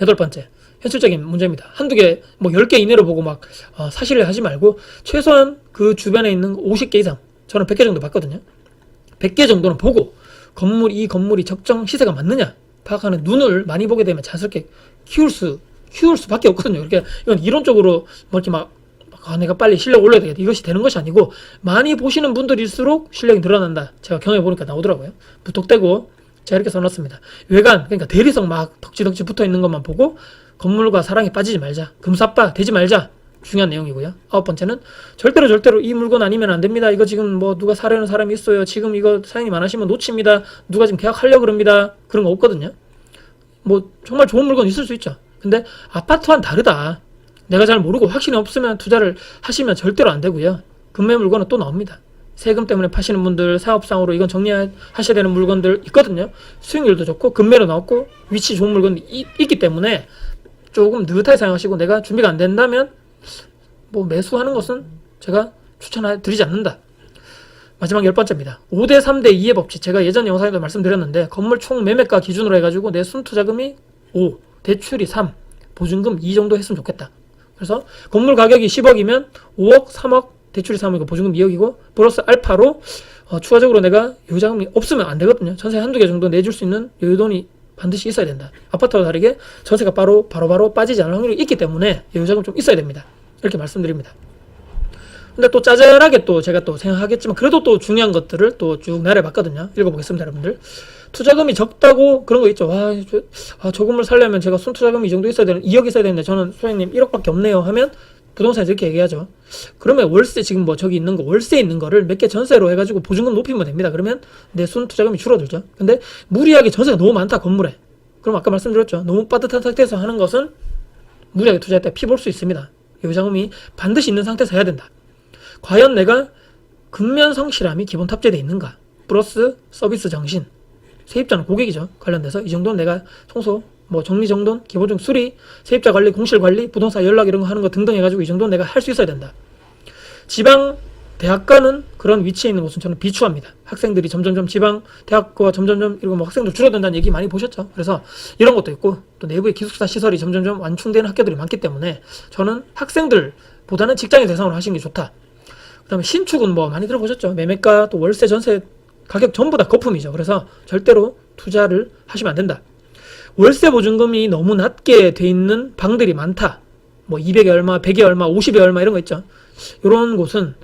여덟 번째, 현실적인 문제입니다. 한두 개, 뭐 10개 이내로 보고 막 사실을 하지 말고 최소한 그 주변에 있는 50개 이상, 저는 100개 정도 봤거든요. 100개 정도는 보고 이 건물이 적정 시세가 맞느냐 파악하는 눈을 많이 보게 되면 자연스럽게 키울 수밖에 없거든요. 그러니까 이건 이론적으로 뭐 이렇게 내가 빨리 실력 올려야 되겠다, 이것이 되는 것이 아니고 많이 보시는 분들일수록 실력이 늘어난다. 제가 경험해보니까 나오더라고요. 무턱대고 제가 이렇게 써놨습니다. 외관, 그러니까 대리석 막 덕지덕지 붙어있는 것만 보고 건물과 사랑에 빠지지 말자, 금사빠 되지 말자, 중요한 내용이고요. 아홉 번째는 절대로 이 물건 아니면 안 됩니다. 이거 지금 뭐 누가 사려는 사람이 있어요. 지금 이거 사장님 안 하시면 놓칩니다. 누가 지금 계약하려고 그럽니다. 그런 거 없거든요. 뭐 정말 좋은 물건 있을 수 있죠. 근데 아파트와는 다르다. 내가 잘 모르고 확신이 없으면 투자를 하시면 절대로 안 되고요. 금매 물건은 또 나옵니다. 세금 때문에 파시는 분들, 사업상으로 이건 정리하셔야 되는 물건들 있거든요. 수익률도 좋고 금매로 나왔고 위치 좋은 물건이 있기 때문에 조금 느긋하게 사용하시고, 내가 준비가 안 된다면 뭐 매수하는 것은 제가 추천드리지 않는다. 마지막 10번째입니다. 5대 3대 2의 법칙. 제가 예전 영상에도 말씀드렸는데 건물 총 매매가 기준으로 해가지고 내 순투자금이 5, 대출이 3, 보증금 2 정도 했으면 좋겠다. 그래서 건물 가격이 10억이면 5억, 3억, 대출이 3억이고 보증금 2억이고 플러스 알파로 추가적으로 내가 여유자금이 없으면 안 되거든요. 전세 한두 개 정도 내줄 수 있는 여유돈이 반드시 있어야 된다. 아파트와 다르게 전세가 바로 빠지지 않을 확률이 있기 때문에 여유자금 좀 있어야 됩니다. 이렇게 말씀드립니다. 근데 또 짜잘하게 또 제가 또 생각하겠지만 그래도 또 중요한 것들을 또 쭉 나열해봤거든요. 읽어보겠습니다, 여러분들. 투자금이 적다고 그런 거 있죠. 저 건물 살려면 제가 순투자금이 이 정도 있어야 되는 2억 있어야 되는데 저는 소장님 1억밖에 없네요 하면 부동산에서 이렇게 얘기하죠. 그러면 월세 지금 뭐 저기 있는 거 월세 있는 거를 몇 개 전세로 해가지고 보증금 높이면 됩니다. 그러면 내 순투자금이 줄어들죠. 근데 무리하게 전세가 너무 많다 건물에. 그럼 아까 말씀드렸죠. 너무 빠듯한 상태에서 하는 것은 무리하게 투자할 때 피 볼 수 있습니다. 여유자금이 반드시 있는 상태에서 해야 된다. 과연 내가 근면 성실함이 기본 탑재되어 있는가? 플러스 서비스 정신. 세입자는 고객이죠. 관련돼서 이 정도는 내가 청소, 뭐 정리정돈, 기본적 수리, 세입자 관리, 공실 관리, 부동산 연락 이런 거 하는 거 등등 해가지고 이 정도는 내가 할 수 있어야 된다. 지방 대학가는 그런 위치에 있는 곳은 저는 비추합니다. 학생들이 점점점 지방 대학과 점점점 이러고 뭐 학생들 줄어든다는 얘기 많이 보셨죠. 그래서 이런 것도 있고 또 내부의 기숙사 시설이 점점점 완충되는 학교들이 많기 때문에 저는 학생들보다는 직장인 대상으로 하시는 게 좋다. 그 다음에 신축은 뭐 많이 들어보셨죠. 매매가 또 월세 전세 가격 전부 다 거품이죠. 그래서 절대로 투자를 하시면 안 된다. 월세 보증금이 너무 낮게 돼 있는 방들이 많다. 뭐 200에 얼마, 100에 얼마, 50에 얼마 이런 거 있죠. 이런 곳은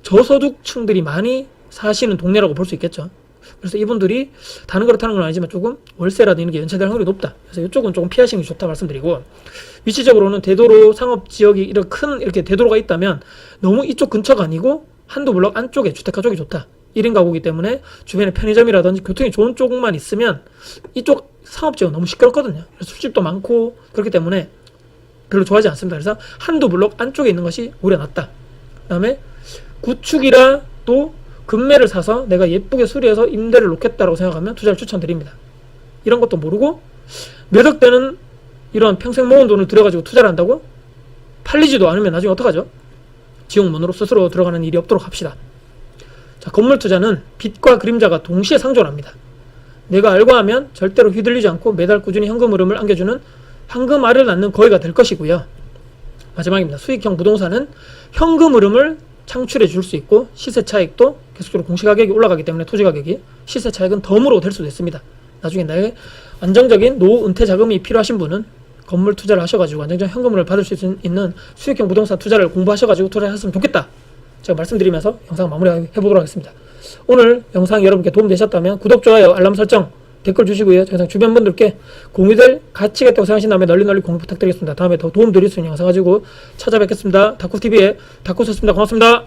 저소득층들이 많이 사시는 동네라고 볼 수 있겠죠. 그래서 이분들이 다른 그렇다는 건 아니지만 조금 월세라도 이런 게 연체될 확률이 높다. 그래서 이쪽은 조금 피하시는 게 좋다 말씀드리고, 위치적으로는 대도로 상업지역이 이렇게 큰 이렇게 대도로가 있다면 너무 이쪽 근처가 아니고 한두 블럭 안쪽에 주택가 쪽이 좋다. 1인 가구이기 때문에 주변에 편의점이라든지 교통이 좋은 쪽만 있으면 이쪽 상업지역은 너무 시끄럽거든요. 그래서 술집도 많고 그렇기 때문에 별로 좋아하지 않습니다. 그래서 한두 블럭 안쪽에 있는 것이 오히려 낫다. 그 다음에 구축이라 또 금매를 사서 내가 예쁘게 수리해서 임대를 놓겠다라고 생각하면 투자를 추천드립니다. 이런 것도 모르고 몇 억 되는 이런 평생 모은 돈을 들여가지고 투자를 한다고 팔리지도 않으면 나중에 어떡하죠? 지옥문으로 스스로 들어가는 일이 없도록 합시다. 자, 건물 투자는 빛과 그림자가 동시에 상존합니다. 내가 알고 하면 절대로 휘둘리지 않고 매달 꾸준히 현금 흐름을 안겨주는 황금알을 낳는 거위가 될 것이고요. 마지막입니다. 수익형 부동산은 현금 흐름을 창출해 줄 수 있고 시세 차익도 계속적으로 공시가격이 올라가기 때문에 토지가격이 시세 차익은 덤으로 될 수도 있습니다. 나중에 나의 안정적인 노후 은퇴 자금이 필요하신 분은 건물 투자를 하셔가지고 안정적인 현금을 받을 수 있는 수익형 부동산 투자를 공부하셔가지고 투자를 했으면 좋겠다. 제가 말씀드리면서 영상 마무리해보도록 하겠습니다. 오늘 영상이 여러분께 도움되셨다면 구독, 좋아요, 알람 설정, 댓글 주시고요. 영상 주변 분들께 공유될 가치가 있다고 생각하신다면 널리 공유 부탁드리겠습니다. 다음에 더 도움 드릴 수 있는 영상 가지고 찾아뵙겠습니다. 다쿠TV의 다쿠였습니다. 고맙습니다.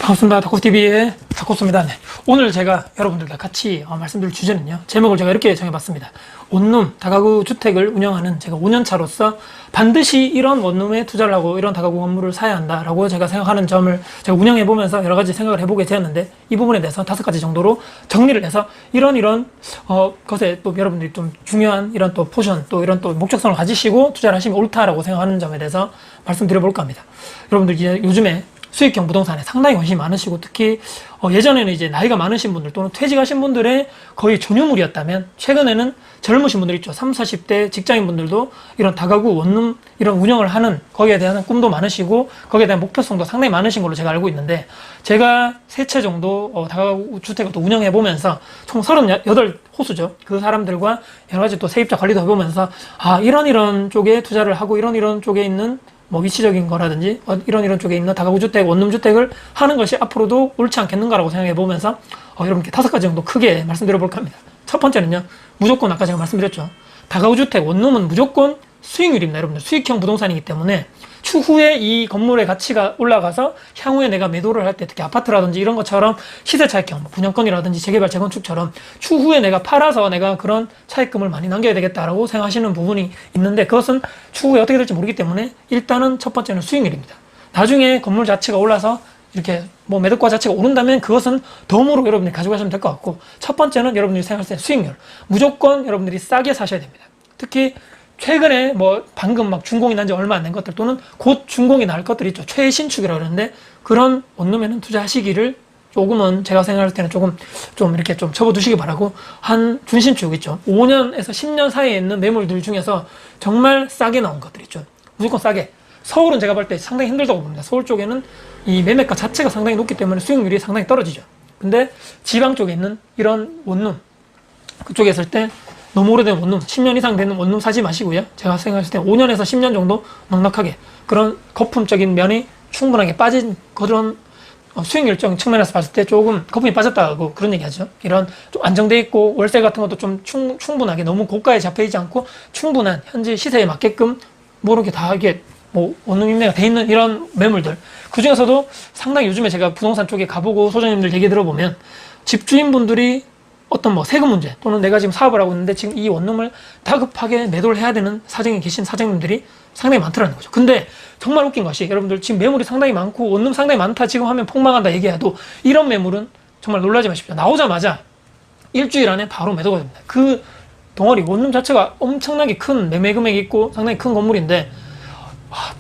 반갑습니다. 다쿠TV의 다쿠입니다. 네. 오늘 제가 여러분들과 같이 말씀드릴 주제는요. 제목을 제가 이렇게 정해봤습니다. 원룸, 다가구 주택을 운영하는 제가 5년차로서 반드시 이런 원룸에 투자를 하고 이런 다가구 건물을 사야 한다라고 제가 생각하는 점을 제가 운영해보면서 여러 가지 생각을 해보게 되었는데 이 부분에 대해서 5가지 정도로 정리를 해서 이런 것에 또 여러분들이 좀 중요한 이런 또 포션 또 이런 또 목적성을 가지시고 투자를 하시면 옳다라고 생각하는 점에 대해서 말씀드려볼까 합니다. 여러분들 이제 요즘에 수익형 부동산에 상당히 관심이 많으시고 특히 예전에는 이제 나이가 많으신 분들 또는 퇴직하신 분들의 거의 전유물이었다면 최근에는 젊으신 분들 있죠. 30, 40대 직장인분들도 이런 다가구 원룸 이런 운영을 하는 거기에 대한 꿈도 많으시고 거기에 대한 목표성도 상당히 많으신 걸로 제가 알고 있는데 제가 3채 정도 다가구 주택을 또 운영해 보면서 총 38호수죠. 그 사람들과 여러 가지 또 세입자 관리도 해보면서 이런 쪽에 투자를 하고 이런 쪽에 있는 뭐 위치적인 거라든지 이런 쪽에 있는 다가구 주택, 원룸 주택을 하는 것이 앞으로도 옳지 않겠는가라고 생각해 보면서 여러분께 5가지 정도 크게 말씀드려 볼까 합니다. 첫 번째는요. 무조건 아까 제가 말씀드렸죠. 다가구 주택, 원룸은 무조건 수익률입니다. 여러분들 수익형 부동산이기 때문에 추후에 이 건물의 가치가 올라가서 향후에 내가 매도를 할 때 특히 아파트라든지 이런 것처럼 시세 차익형 분양권이라든지 재개발 재건축처럼 추후에 내가 팔아서 내가 그런 차익금을 많이 남겨야 되겠다라고 생각하시는 부분이 있는데 그것은 추후에 어떻게 될지 모르기 때문에 일단은 첫 번째는 수익률입니다. 나중에 건물 자체가 올라서 이렇게 뭐 매도가 자체가 오른다면 그것은 덤으로 여러분들이 가져가시면 될 것 같고 첫 번째는 여러분들이 생각할 때 수익률 무조건 여러분들이 싸게 사셔야 됩니다. 특히 최근에 뭐 방금 막 준공이 난 지 얼마 안 된 것들 또는 곧 준공이 날 것들이 있죠. 최신축이라고 그러는데 그런 원룸에는 투자하시기를 조금은 제가 생각할 때는 좀 이렇게 좀 접어두시기 바라고 한 준신축 있죠. 5년에서 10년 사이에 있는 매물들 중에서 정말 싸게 나온 것들 있죠. 무조건 싸게. 서울은 제가 볼 때 상당히 힘들다고 봅니다. 서울 쪽에는 이 매매가 자체가 상당히 높기 때문에 수익률이 상당히 떨어지죠. 근데 지방 쪽에 있는 이런 원룸, 그쪽에 있을 때 너무 오래된 원룸, 10년 이상 되는 원룸 사지 마시고요. 제가 생각했을 때 5년에서 10년 정도 넉넉하게 그런 거품적인 면이 충분하게 빠진 그런 수익률적 측면에서 봤을 때 조금 거품이 빠졌다고 그런 얘기 하죠. 이런 좀 안정돼 있고 월세 같은 것도 좀 충분하게 너무 고가에 잡혀있지 않고 충분한 현재 시세에 맞게끔 모르게 다 이게 뭐 원룸 임대가 돼 있는 이런 매물들, 그 중에서도 상당히 요즘에 제가 부동산 쪽에 가보고 소장님들 얘기 들어보면 집주인분들이 어떤 뭐 세금 문제 또는 내가 지금 사업을 하고 있는데 지금 이 원룸을 다급하게 매도를 해야 되는 사정에 계신 사장님들이 상당히 많더라는 거죠. 근데 정말 웃긴 것이 여러분들 지금 매물이 상당히 많고 원룸 상당히 많다 지금 하면 폭망한다 얘기해도 이런 매물은 정말 놀라지 마십시오. 나오자마자 일주일 안에 바로 매도가 됩니다. 그 덩어리 원룸 자체가 엄청나게 큰 매매 금액이 있고 상당히 큰 건물인데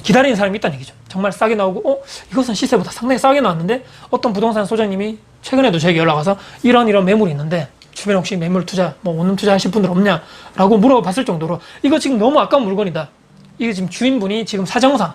기다리는 사람이 있다는 얘기죠. 정말 싸게 나오고 이것은 시세보다 상당히 싸게 나왔는데 어떤 부동산 소장님이 최근에도 저에게 연락 와서 이런 매물이 있는데 주변에 혹시 매물 투자, 뭐 원룸 투자 하실 분들 없냐라고 물어봤을 정도로 이거 지금 너무 아까운 물건이다. 이게 지금 주인분이 지금 사정상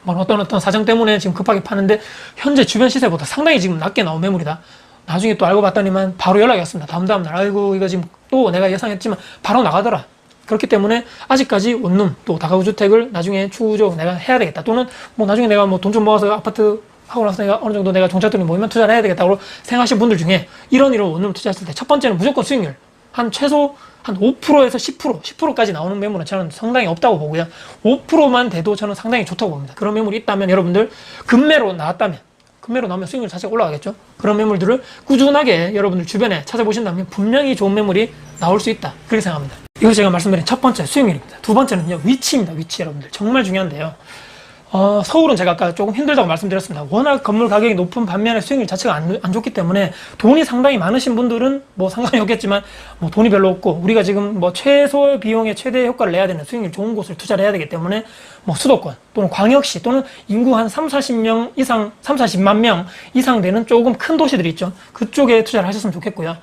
뭐 어떤 사정 때문에 지금 급하게 파는데 현재 주변 시세보다 상당히 지금 낮게 나온 매물이다. 나중에 또 알고 봤더니만 바로 연락이 왔습니다. 다음날 아이고 이거 지금 또 내가 예상했지만 바로 나가더라. 그렇기 때문에 아직까지 원룸 또 다가구 주택을 나중에 추후적 내가 해야 되겠다. 또는 뭐 나중에 내가 뭐 돈 좀 모아서 아파트 하고 나서 내가 어느 정도 내가 종잣돈이 모이면 투자를 해야 되겠다고 생각하시는 분들 중에 이런 원룸 투자했을 때 첫 번째는 무조건 수익률 한 최소 한 5%에서 10%까지 나오는 매물은 저는 상당히 없다고 보고요. 5%만 돼도 저는 상당히 좋다고 봅니다. 그런 매물이 있다면 여러분들 금매로 나왔다면 금매로 나오면 수익률 자체가 올라가겠죠. 그런 매물들을 꾸준하게 여러분들 주변에 찾아보신다면 분명히 좋은 매물이 나올 수 있다. 그렇게 생각합니다. 이거 제가 말씀드린 첫 번째 수익률입니다. 두 번째는요, 위치입니다. 위치 여러분들 정말 중요한데요. 서울은 제가 아까 조금 힘들다고 말씀드렸습니다. 워낙 건물 가격이 높은 반면에 수익률 자체가 안 좋기 때문에 돈이 상당히 많으신 분들은 뭐 상관이 없겠지만 뭐 돈이 별로 없고 우리가 지금 뭐 최소 비용의 최대 효과를 내야 되는 수익률 좋은 곳을 투자를 해야 되기 때문에 뭐 수도권 또는 광역시 또는 인구 한 40명 이상, 40만 명 이상 되는 조금 큰 도시들이 있죠. 그쪽에 투자를 하셨으면 좋겠고요.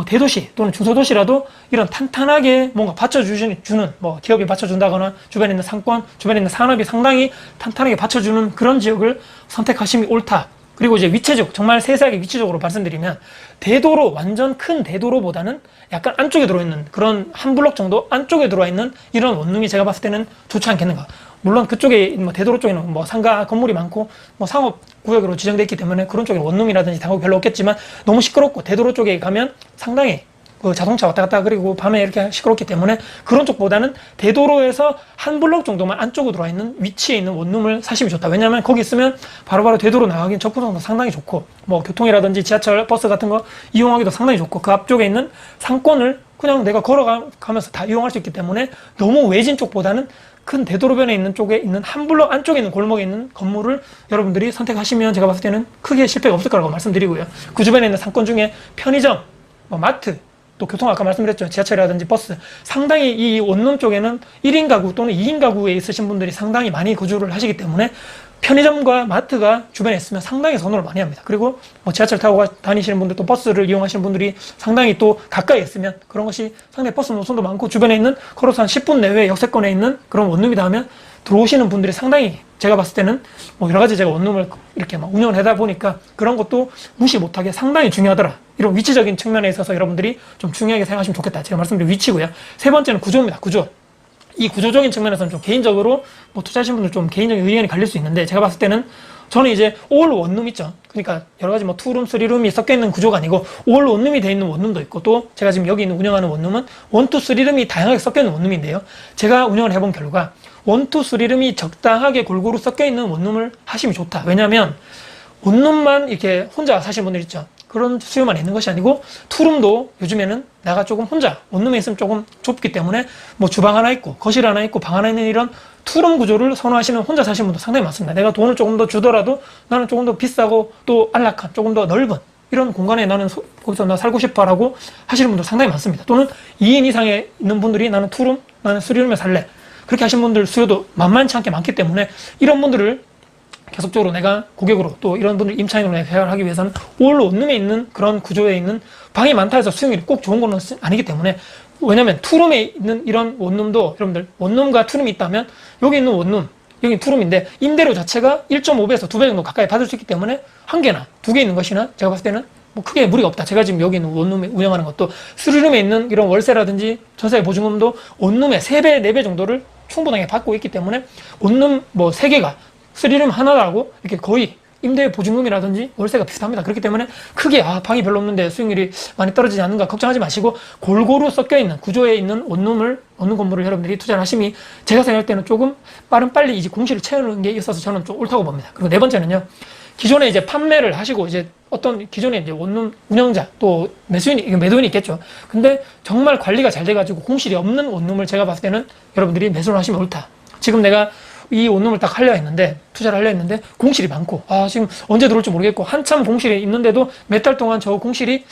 대도시 또는 중소도시라도 이런 탄탄하게 뭔가 받쳐주는 뭐 기업이 받쳐준다거나 주변에 있는 상권, 주변에 있는 산업이 상당히 탄탄하게 받쳐주는 그런 지역을 선택하심이 옳다. 그리고 이제 위치적, 정말 세세하게 위치적으로 말씀드리면 대도로, 완전 큰 대도로보다는 약간 안쪽에 들어있는 그런 한 블록 정도 안쪽에 들어와 있는 이런 원룸이 제가 봤을 때는 좋지 않겠는가. 물론 그쪽에 뭐 대도로 쪽에는 뭐 상가 건물이 많고 뭐 상업 구역으로 지정되어 있기 때문에 그런 쪽에 원룸이라든지 다가구 별로 없겠지만 너무 시끄럽고 대도로 쪽에 가면 상당히 그 자동차 왔다 갔다 그리고 밤에 이렇게 시끄럽기 때문에 그런 쪽보다는 대도로에서 한 블록 정도만 안쪽으로 들어와 있는 위치에 있는 원룸을 사시면 좋다. 왜냐하면 거기 있으면 바로바로 대도로 나가긴 접근성도 상당히 좋고 뭐 교통이라든지 지하철, 버스 같은 거 이용하기도 상당히 좋고 그 앞쪽에 있는 상권을 그냥 내가 걸어가면서 다 이용할 수 있기 때문에 너무 외진 쪽보다는 큰 대도로변에 있는 쪽에 있는 한 블록 안쪽에 있는 골목에 있는 건물을 여러분들이 선택하시면 제가 봤을 때는 크게 실패가 없을 거라고 말씀드리고요. 그 주변에 있는 상권 중에 편의점, 뭐 마트, 또 교통 아까 말씀드렸죠. 지하철이라든지 버스. 상당히 이 원룸 쪽에는 1인 가구 또는 2인 가구에 있으신 분들이 상당히 많이 거주를 하시기 때문에 편의점과 마트가 주변에 있으면 상당히 선호를 많이 합니다. 그리고 뭐 지하철 타고 다니시는 분들 또 버스를 이용하시는 분들이 상당히 또 가까이 있으면 그런 것이 상당히 버스 노선도 많고 주변에 있는 걸어서 한 10분 내외 역세권에 있는 그런 원룸이다 하면 들어오시는 분들이 상당히 제가 봤을 때는 뭐 여러 가지 제가 원룸을 이렇게 막 운영을 하다 보니까 그런 것도 무시 못하게 상당히 중요하더라. 이런 위치적인 측면에 있어서 여러분들이 좀 중요하게 생각하시면 좋겠다. 제가 말씀드린 위치고요. 세 번째는 구조입니다. 구조. 이 구조적인 측면에서는 좀 개인적으로 뭐 투자하시는 분들 좀 개인적인 의견이 갈릴 수 있는데 제가 봤을 때는 저는 이제 올 원룸 있죠. 그러니까 여러 가지 뭐 투룸, 쓰리룸이 섞여 있는 구조가 아니고 올 원룸이 되어 있는 원룸도 있고 또 제가 지금 여기 있는 운영하는 원룸은 원투, 쓰리룸이 다양하게 섞여 있는 원룸인데요. 제가 운영을 해본 결과 원투, 쓰리룸이 적당하게 골고루 섞여 있는 원룸을 하시면 좋다. 왜냐하면 원룸만 이렇게 혼자 사시는 분들 있죠. 그런 수요만 있는 것이 아니고 투룸도 요즘에는 내가 조금 혼자 원룸에 있으면 조금 좁기 때문에 뭐 주방 하나 있고 거실 하나 있고 방 하나 있는 이런 투룸 구조를 선호하시는 혼자 사시는 분도 상당히 많습니다. 내가 돈을 조금 더 주더라도 나는 조금 더 비싸고 또 안락한 조금 더 넓은 이런 공간에 나는 거기서 나 살고 싶어라고 하시는 분들 상당히 많습니다. 또는 2인 이상에 있는 분들이 나는 투룸, 나는 쓰리룸에 살래. 그렇게 하시는 분들 수요도 만만치 않게 많기 때문에 이런 분들을 계속적으로 내가 고객으로 또 이런 분들 임차인으로 대화를 하기 위해서는 올 원룸에 있는 그런 구조에 있는 방이 많다 해서 수익률이 꼭 좋은 거는 아니기 때문에 왜냐면 투룸에 있는 이런 원룸도 여러분들 원룸과 투룸이 있다면 여기 있는 원룸, 여기 투룸인데 임대료 자체가 1.5배에서 2배 정도 가까이 받을 수 있기 때문에 한 개나 두 개 있는 것이나 제가 봤을 때는 뭐 크게 무리가 없다. 제가 지금 여기 있는 원룸에 운영하는 것도 쓰리룸에 있는 이런 월세라든지 전세 보증금도 원룸의 3배, 4배 정도를 충분하게 받고 있기 때문에 원룸 뭐 3개가 쓰리룸 하나라고 이렇게 거의 임대 보증금이라든지 월세가 비슷합니다. 그렇기 때문에 크게 방이 별로 없는데 수익률이 많이 떨어지지 않는가 걱정하지 마시고 골고루 섞여 있는 구조에 있는 원룸 건물을 여러분들이 투자를 하심이 제가 생각할 때는 조금 빨리 이제 공시를 채우는 게 있어서 저는 좀 옳다고 봅니다. 그리고 네 번째는요. 기존에 이제 판매를 하시고 이제 어떤 기존에 이제 원룸 운영자 또 매도인이 있겠죠. 근데 정말 관리가 잘 돼가지고 공실이 없는 원룸을 제가 봤을 때는 여러분들이 매수를 하시면 옳다. 지금 내가 이 원룸을 딱 투자를 하려 했는데 공실이 많고 지금 언제 들어올지 모르겠고 한참 공실이 있는데도 몇 달 동안 저 공실이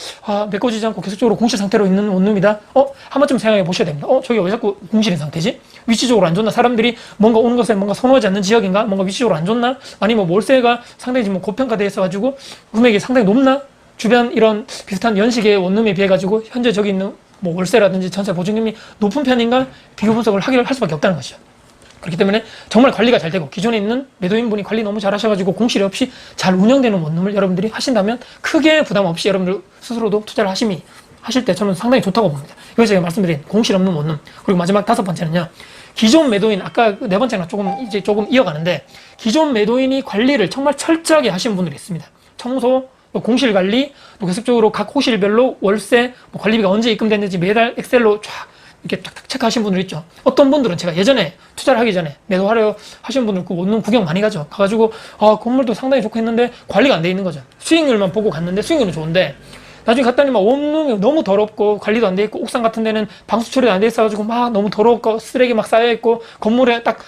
메꿔지지 않고 계속적으로 공실 상태로 있는 원룸이다. 한 번쯤 생각해 보셔야 됩니다. 저기 왜 자꾸 공실인 상태지? 위치적으로 안 좋나? 사람들이 뭔가 오는 것에 뭔가 선호하지 않는 지역인가? 뭔가 위치적으로 안 좋나? 아니면 뭐 월세가 상당히 지금 고평가되어 있어가지고 금액이 상당히 높나? 주변 이런 비슷한 연식의 원룸에 비해 가지고 현재 저기 있는 뭐 월세라든지 전세 보증금이 높은 편인가? 비교 분석을 할 수밖에 없다는 것이죠. 그렇기 때문에 정말 관리가 잘 되고 기존에 있는 매도인분이 관리 너무 잘 하셔가지고 공실이 없이 잘 운영되는 원룸을 여러분들이 하신다면 크게 부담 없이 여러분들 스스로도 투자를 하실 때 저는 상당히 좋다고 봅니다. 이거 제가 말씀드린 공실 없는 원룸. 그리고 마지막 5번째는요. 기존 매도인, 아까 4번째는 조금 이어가는데 기존 매도인이 관리를 정말 철저하게 하시는 분들이 있습니다. 청소, 공실 관리, 또 계속적으로 각 호실별로 월세, 관리비가 언제 입금됐는지 매달 엑셀로 쫙 이렇게 탁탁 체크하신 분들 있죠. 어떤 분들은 제가 예전에 투자를 하기 전에 매도하려 하시는 분들 그 원룸 구경 많이 가가지고 건물도 상당히 좋고 했는데 관리가 안 돼 있는 거죠. 수익률만 보고 갔는데 수익률은 좋은데 나중에 갔더니 막 원룸이 너무 더럽고 관리도 안 돼 있고 옥상 같은 데는 방수 처리도 안 돼 있어가지고 막 너무 더럽고 쓰레기 막 쌓여 있고 건물에 딱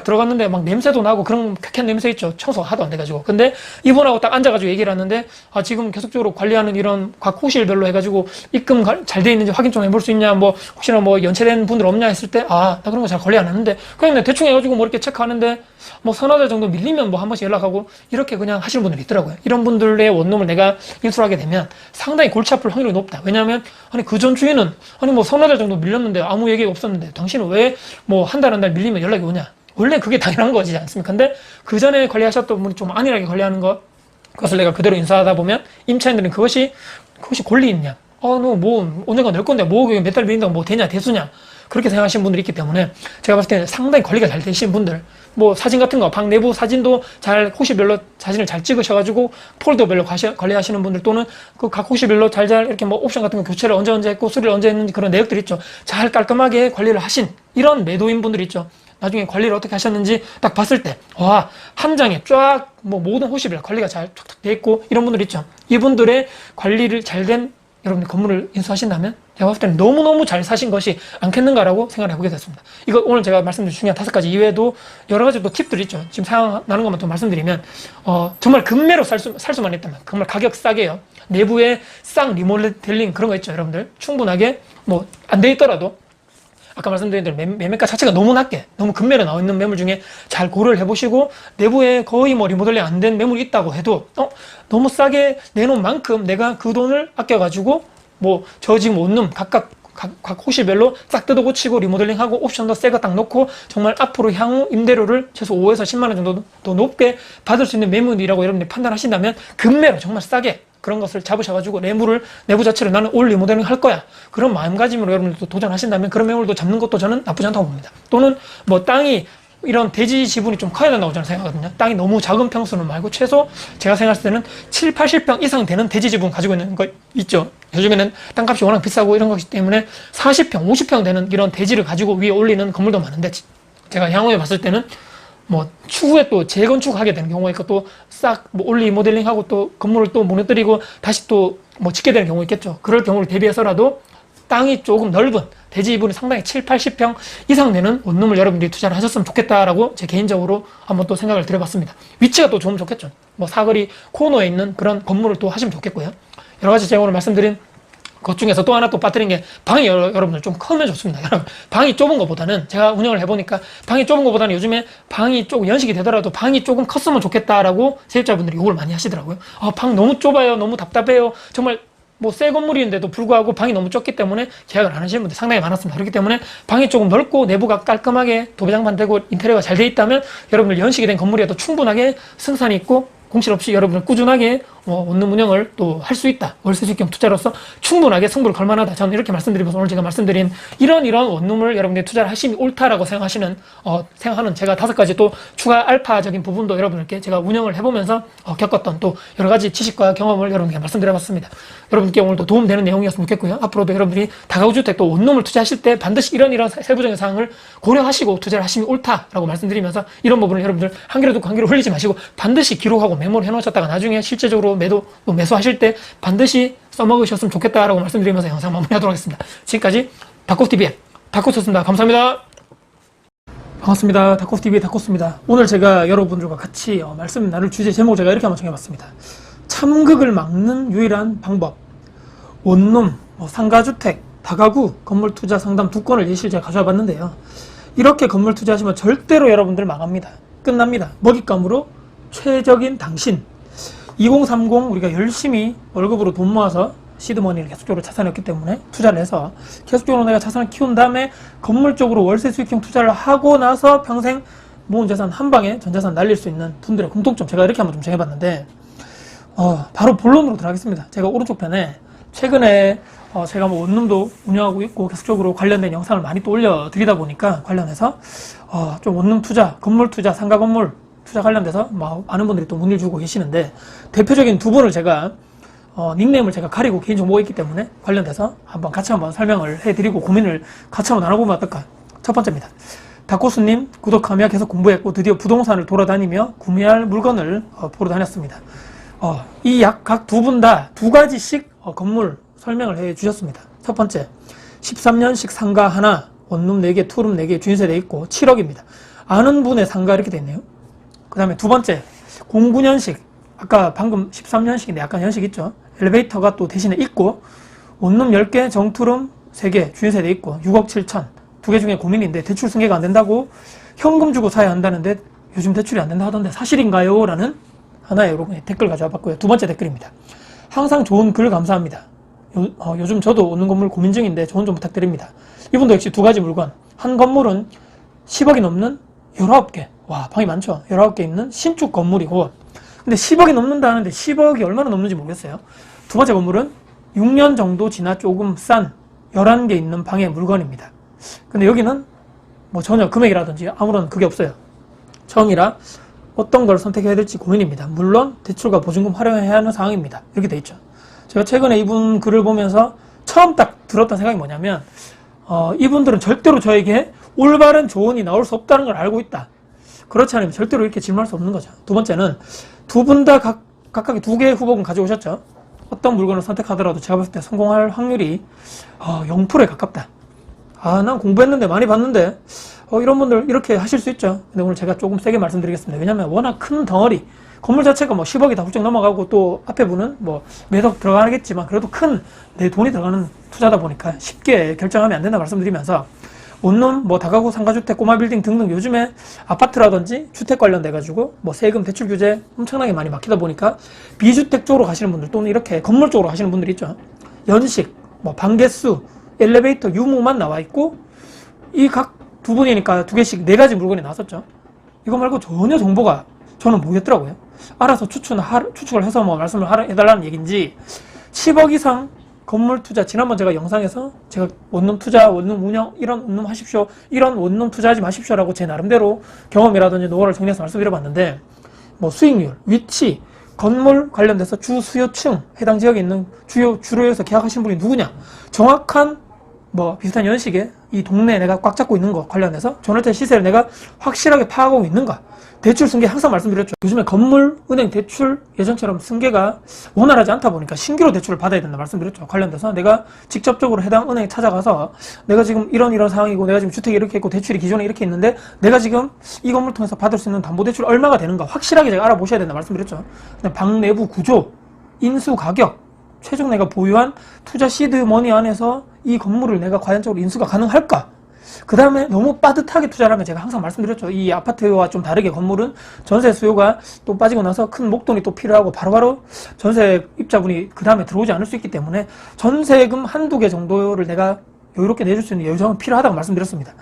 들어갔는데 막 냄새도 나고 그런 쾌쾌한 냄새 있죠. 청소가 하도 안 돼가지고. 근데 이분하고 딱 앉아가지고 얘기를 하는데 지금 계속적으로 관리하는 이런 각 호실별로 해가지고 입금 잘 돼 있는지 확인 좀 해볼 수 있냐, 뭐 혹시나 뭐 연체된 분들 없냐 했을 때 나 그런 거 잘 관리 안 하는데 그냥 내가 대충 해가지고 뭐 이렇게 체크하는데 뭐 서너 달 정도 밀리면 뭐 한 번씩 연락하고 이렇게 그냥 하시는 분들이 있더라고요. 이런 분들의 원룸을 내가 인수를 하게 되면 상당히 골치 아플 확률이 높다. 왜냐하면 그 전 주인은 뭐 서너 달 정도 밀렸는데 아무 얘기가 없었는데 당신은 왜 뭐 한 달 밀리면 연락이 오냐. 원래 그게 당연한 거지 않습니까? 근데 그 전에 관리하셨던 분이 좀 안일하게 관리하는 그것을 내가 그대로 인수하다 보면 임차인들은 그것이 권리 있냐? 너 뭐 언젠가 낼 건데 뭐 몇 달 밀린다고 뭐 되냐 대수냐? 그렇게 생각하시는 분들이 있기 때문에 제가 봤을 때는 상당히 관리가 잘 되시는 분들, 뭐 사진 같은 거 방 내부 사진도 잘 호실별로 사진을 잘 찍으셔가지고 폴더별로 관리하시는 분들 또는 그 각 호실별로 잘 이렇게 뭐 옵션 같은 거 교체를 언제 했고 수리를 언제 했는지 그런 내역들 있죠. 잘 깔끔하게 관리를 하신 이런 매도인 분들 있죠. 나중에 관리를 어떻게 하셨는지 딱 봤을 때, 한 장에 쫙, 모든 호실별 관리가 잘 쫙쫙 돼 있고, 이런 분들 있죠. 이분들의 관리를 잘 된 여러분들 건물을 인수하신다면, 제가 봤을 때는 너무너무 잘 사신 것이 않겠는가라고 생각을 해보게 됐습니다. 이거 오늘 제가 말씀드린 중요한 5가지 이외에도 여러 가지 또 팁들이 있죠. 지금 생각나는 것만 또 말씀드리면, 정말 금매로 살 수만 있다면, 정말 가격 싸게요. 내부에 싹 리모델링 그런 거 있죠, 여러분들. 충분하게, 안 돼 있더라도, 아까 말씀드린 대로 매매가 자체가 너무 낮게, 너무 금매로 나와 있는 매물 중에 잘 고려를 해보시고, 내부에 거의 리모델링 안 된 매물이 있다고 해도, 너무 싸게 내놓은 만큼 내가 그 돈을 아껴가지고, 저 지금 원룸 각 호실별로 싹 뜯어 고치고 리모델링하고 옵션도 새 거 딱 넣고, 정말 앞으로 향후 임대료를 최소 5에서 10만원 정도 더 높게 받을 수 있는 매물이라고 여러분들이 판단하신다면, 금매로 정말 싸게, 그런 것을 잡으셔가지고 내부 자체를 나는 올 리모델링 할 거야. 그런 마음가짐으로 여러분들도 도전하신다면 그런 매물도 잡는 것도 저는 나쁘지 않다고 봅니다. 또는 땅이 이런 대지 지분이 좀 커야 된다고 저는 생각하거든요. 땅이 너무 작은 평수는 말고 최소 제가 생각했을 때는 7, 80평 이상 되는 대지 지분 가지고 있는 거 있죠. 요즘에는 땅값이 워낙 비싸고 이런 거기 때문에 40평, 50평 되는 이런 대지를 가지고 위에 올리는 건물도 많은데 제가 향후에 봤을 때는 추후에 또 재건축하게 되는 경우가 있고 또 싹 올리 모델링하고 또 건물을 또 무너뜨리고 다시 또 짓게 되는 경우 있겠죠. 그럴 경우를 대비해서라도 땅이 조금 넓은 대지 지분이 상당히 7, 80평 이상 되는 원룸을 여러분들이 투자를 하셨으면 좋겠다라고 제 개인적으로 한번 또 생각을 드려봤습니다. 위치가 또 좋으면 좋겠죠. 사거리 코너에 있는 그런 건물을 또 하시면 좋겠고요. 여러 가지 제가 오늘 말씀드린 그 중에서 또 하나 또 빠뜨린 게 방이 여러분들 좀 크면 좋습니다. 여러분 방이 좁은 것보다는 제가 운영을 해보니까 방이 좁은 것보다는 요즘에 방이 조금 연식이 되더라도 방이 조금 컸으면 좋겠다라고 세입자분들이 욕을 많이 하시더라고요. 방 너무 좁아요. 너무 답답해요. 정말 뭐 새 건물인데도 불구하고 방이 너무 좁기 때문에 계약을 안 하시는 분들 상당히 많았습니다. 그렇기 때문에 방이 조금 넓고 내부가 깔끔하게 도배장만 되고 인테리어가 잘 돼 있다면 여러분들 연식이 된 건물이라도 충분하게 승산이 있고 공실 없이 여러분을 꾸준하게 원룸 운영을 또 할 수 있다. 월세 수익형 투자로서 충분하게 승부를 걸 만하다. 저는 이렇게 말씀드리면서 오늘 제가 말씀드린 이런 원룸을 여러분들이 투자를 하심이 옳다라고 생각하는 제가 5가지 또 추가 알파적인 부분도 여러분들께 제가 운영을 해보면서 겪었던 또 여러 가지 지식과 경험을 여러분께 말씀드려봤습니다. 여러분께 오늘도 도움되는 내용이었으면 좋겠고요. 앞으로도 여러분들이 다가구주택 또 원룸을 투자하실 때 반드시 이런 세부적인 사항을 고려하시고 투자를 하심이 옳다라고 말씀드리면서 이런 부분을 여러분들 한 귀로 듣고 한 귀로 흘리지 마시고 반드시 기록하고 메모를 해놓으셨다가 나중에 실제적으로 매수하실 때 반드시 써먹으셨으면 좋겠다라고 말씀드리면서 영상 마무리하도록 하겠습니다. 지금까지 다코TV의 다코스였습니다. 감사합니다. 반갑습니다. 다코TV의 다코스입니다. 오늘 제가 여러분들과 같이 말씀 나눌 주제 제목 제가 이렇게 한번 정해봤습니다. 참극을 막는 유일한 방법. 원룸, 상가주택, 다가구, 건물 투자 상담 2건을 예시를 제가 가져와 봤는데요. 이렇게 건물 투자하시면 절대로 여러분들 망합니다. 끝납니다. 먹잇감으로 최적인 당신. 2030 우리가 열심히 월급으로 돈 모아서 시드머니를 계속적으로 자산했기 때문에 투자를 해서 계속적으로 내가 자산을 키운 다음에 건물 쪽으로 월세 수익형 투자를 하고 나서 평생 모은 자산 한 방에 전 자산 날릴 수 있는 분들의 공통점 제가 이렇게 한번 좀 정해봤는데 바로 본론으로 들어가겠습니다. 제가 오른쪽 편에 최근에 제가 원룸도 운영하고 있고 계속적으로 관련된 영상을 많이 또 올려드리다 보니까 관련해서 좀 원룸 투자, 건물 투자, 상가 건물 투자 관련돼서 많은 분들이 또 문의를 주고 계시는데 대표적인 2분을 제가 닉네임을 제가 가리고 개인정보가 있기 때문에 관련돼서 같이 한번 설명을 해드리고 고민을 같이 한번 나눠보면 어떨까. 첫 번째입니다. 다코스님 구독하며 계속 공부했고 드디어 부동산을 돌아다니며 구매할 물건을 보러 다녔습니다. 이 각 2분 다 2가지씩 건물 설명을 해 주셨습니다. 첫 번째 13년식 상가 하나, 원룸 4개, 투룸 4개, 주인세 돼 있고 7억입니다. 아는 분의 상가 이렇게 돼 있네요. 그 다음에 2번째 09년식 아까 방금 13년식인데 약간 연식 있죠. 엘리베이터가 또 대신에 있고 원룸 10개, 정투룸 3개, 주인세 돼 있고 6억 7천 2개 중에 고민인데 대출 승계가 안 된다고 현금 주고 사야 한다는데 요즘 대출이 안 된다 하던데 사실인가요? 라는 하나의 여러분의 댓글 가져와 봤고요. 2번째 댓글입니다. 항상 좋은 글 감사합니다. 요즘 저도 원룸 건물 고민 중인데 조언 좀 부탁드립니다. 이분도 역시 2가지 물건. 한 건물은 10억이 넘는 19개. 와, 방이 많죠? 19개 있는 신축 건물이고 근데 10억이 넘는다는데 10억이 얼마나 넘는지 모르겠어요. 2번째 건물은 6년 정도 지나 조금 싼 11개 있는 방의 물건입니다. 근데 여기는 전혀 금액이라든지 아무런 그게 없어요. 정이라 어떤 걸 선택해야 될지 고민입니다. 물론 대출과 보증금 활용해야 하는 상황입니다. 이렇게 돼 있죠. 제가 최근에 이분 글을 보면서 처음 딱 들었던 생각이 뭐냐면 이분들은 절대로 저에게 올바른 조언이 나올 수 없다는 걸 알고 있다. 그렇지 않으면 절대로 이렇게 질문할 수 없는 거죠. 2번째는 2분 다 각각 2개의 후보금 가져오셨죠. 어떤 물건을 선택하더라도 제가 봤을 때 성공할 확률이 0%에 가깝다. 난 공부했는데 많이 봤는데 이런 분들 이렇게 하실 수 있죠. 근데 오늘 제가 조금 세게 말씀드리겠습니다. 왜냐면 워낙 큰 덩어리 건물 자체가 10억이 다 훌쩍 넘어가고 또 앞에 분은 매덕 들어가겠지만 그래도 큰 내 돈이 들어가는 투자다 보니까 쉽게 결정하면 안 된다 말씀드리면서 원룸, 다가구, 상가주택, 꼬마 빌딩 등등 요즘에 아파트라든지 주택 관련돼 가지고 세금, 대출 규제 엄청나게 많이 막히다 보니까 비주택 쪽으로 가시는 분들 또는 이렇게 건물 쪽으로 가시는 분들이 있죠. 연식, 방개수, 엘리베이터, 유무만 나와 있고 이 각 2분이니까 2개씩 4가지 물건이 나왔었죠. 이거 말고 전혀 정보가 저는 모르겠더라고요. 알아서 추측을 해서 말씀을 해달라는 얘기인지 10억 이상 건물 투자, 지난번 제가 영상에서 제가 원룸 투자, 원룸 운영, 이런 원룸 하십시오, 이런 원룸 투자하지 마십시오라고 제 나름대로 경험이라든지 노하우를 정리해서 말씀드려봤는데 수익률, 위치, 건물 관련돼서 주 수요층, 해당 지역에 있는 주로에서 계약하신 분이 누구냐, 정확한 비슷한 연식에 이 동네에 내가 꽉 잡고 있는 거 관련해서 전월세 시세를 내가 확실하게 파악하고 있는가, 대출 승계 항상 말씀드렸죠. 요즘에 건물, 은행 대출 예전처럼 승계가 원활하지 않다 보니까 신규로 대출을 받아야 된다 말씀드렸죠. 관련돼서 내가 직접적으로 해당 은행에 찾아가서 내가 지금 이런 상황이고 내가 지금 주택이 이렇게 있고 대출이 기존에 이렇게 있는데 내가 지금 이 건물 통해서 받을 수 있는 담보대출 얼마가 되는가 확실하게 제가 알아보셔야 된다 말씀드렸죠. 방 내부 구조, 인수 가격, 최종 내가 보유한 투자 시드 머니 안에서 이 건물을 내가 과연적으로 인수가 가능할까? 그 다음에 너무 빠듯하게 투자를 하면 제가 항상 말씀드렸죠. 이 아파트와 좀 다르게 건물은 전세 수요가 또 빠지고 나서 큰 목돈이 또 필요하고 바로바로 전세 입자분이 그 다음에 들어오지 않을 수 있기 때문에 전세금 한두 개 정도를 내가 여유롭게 내줄 수 있는 여유정은 필요하다고 말씀드렸습니다.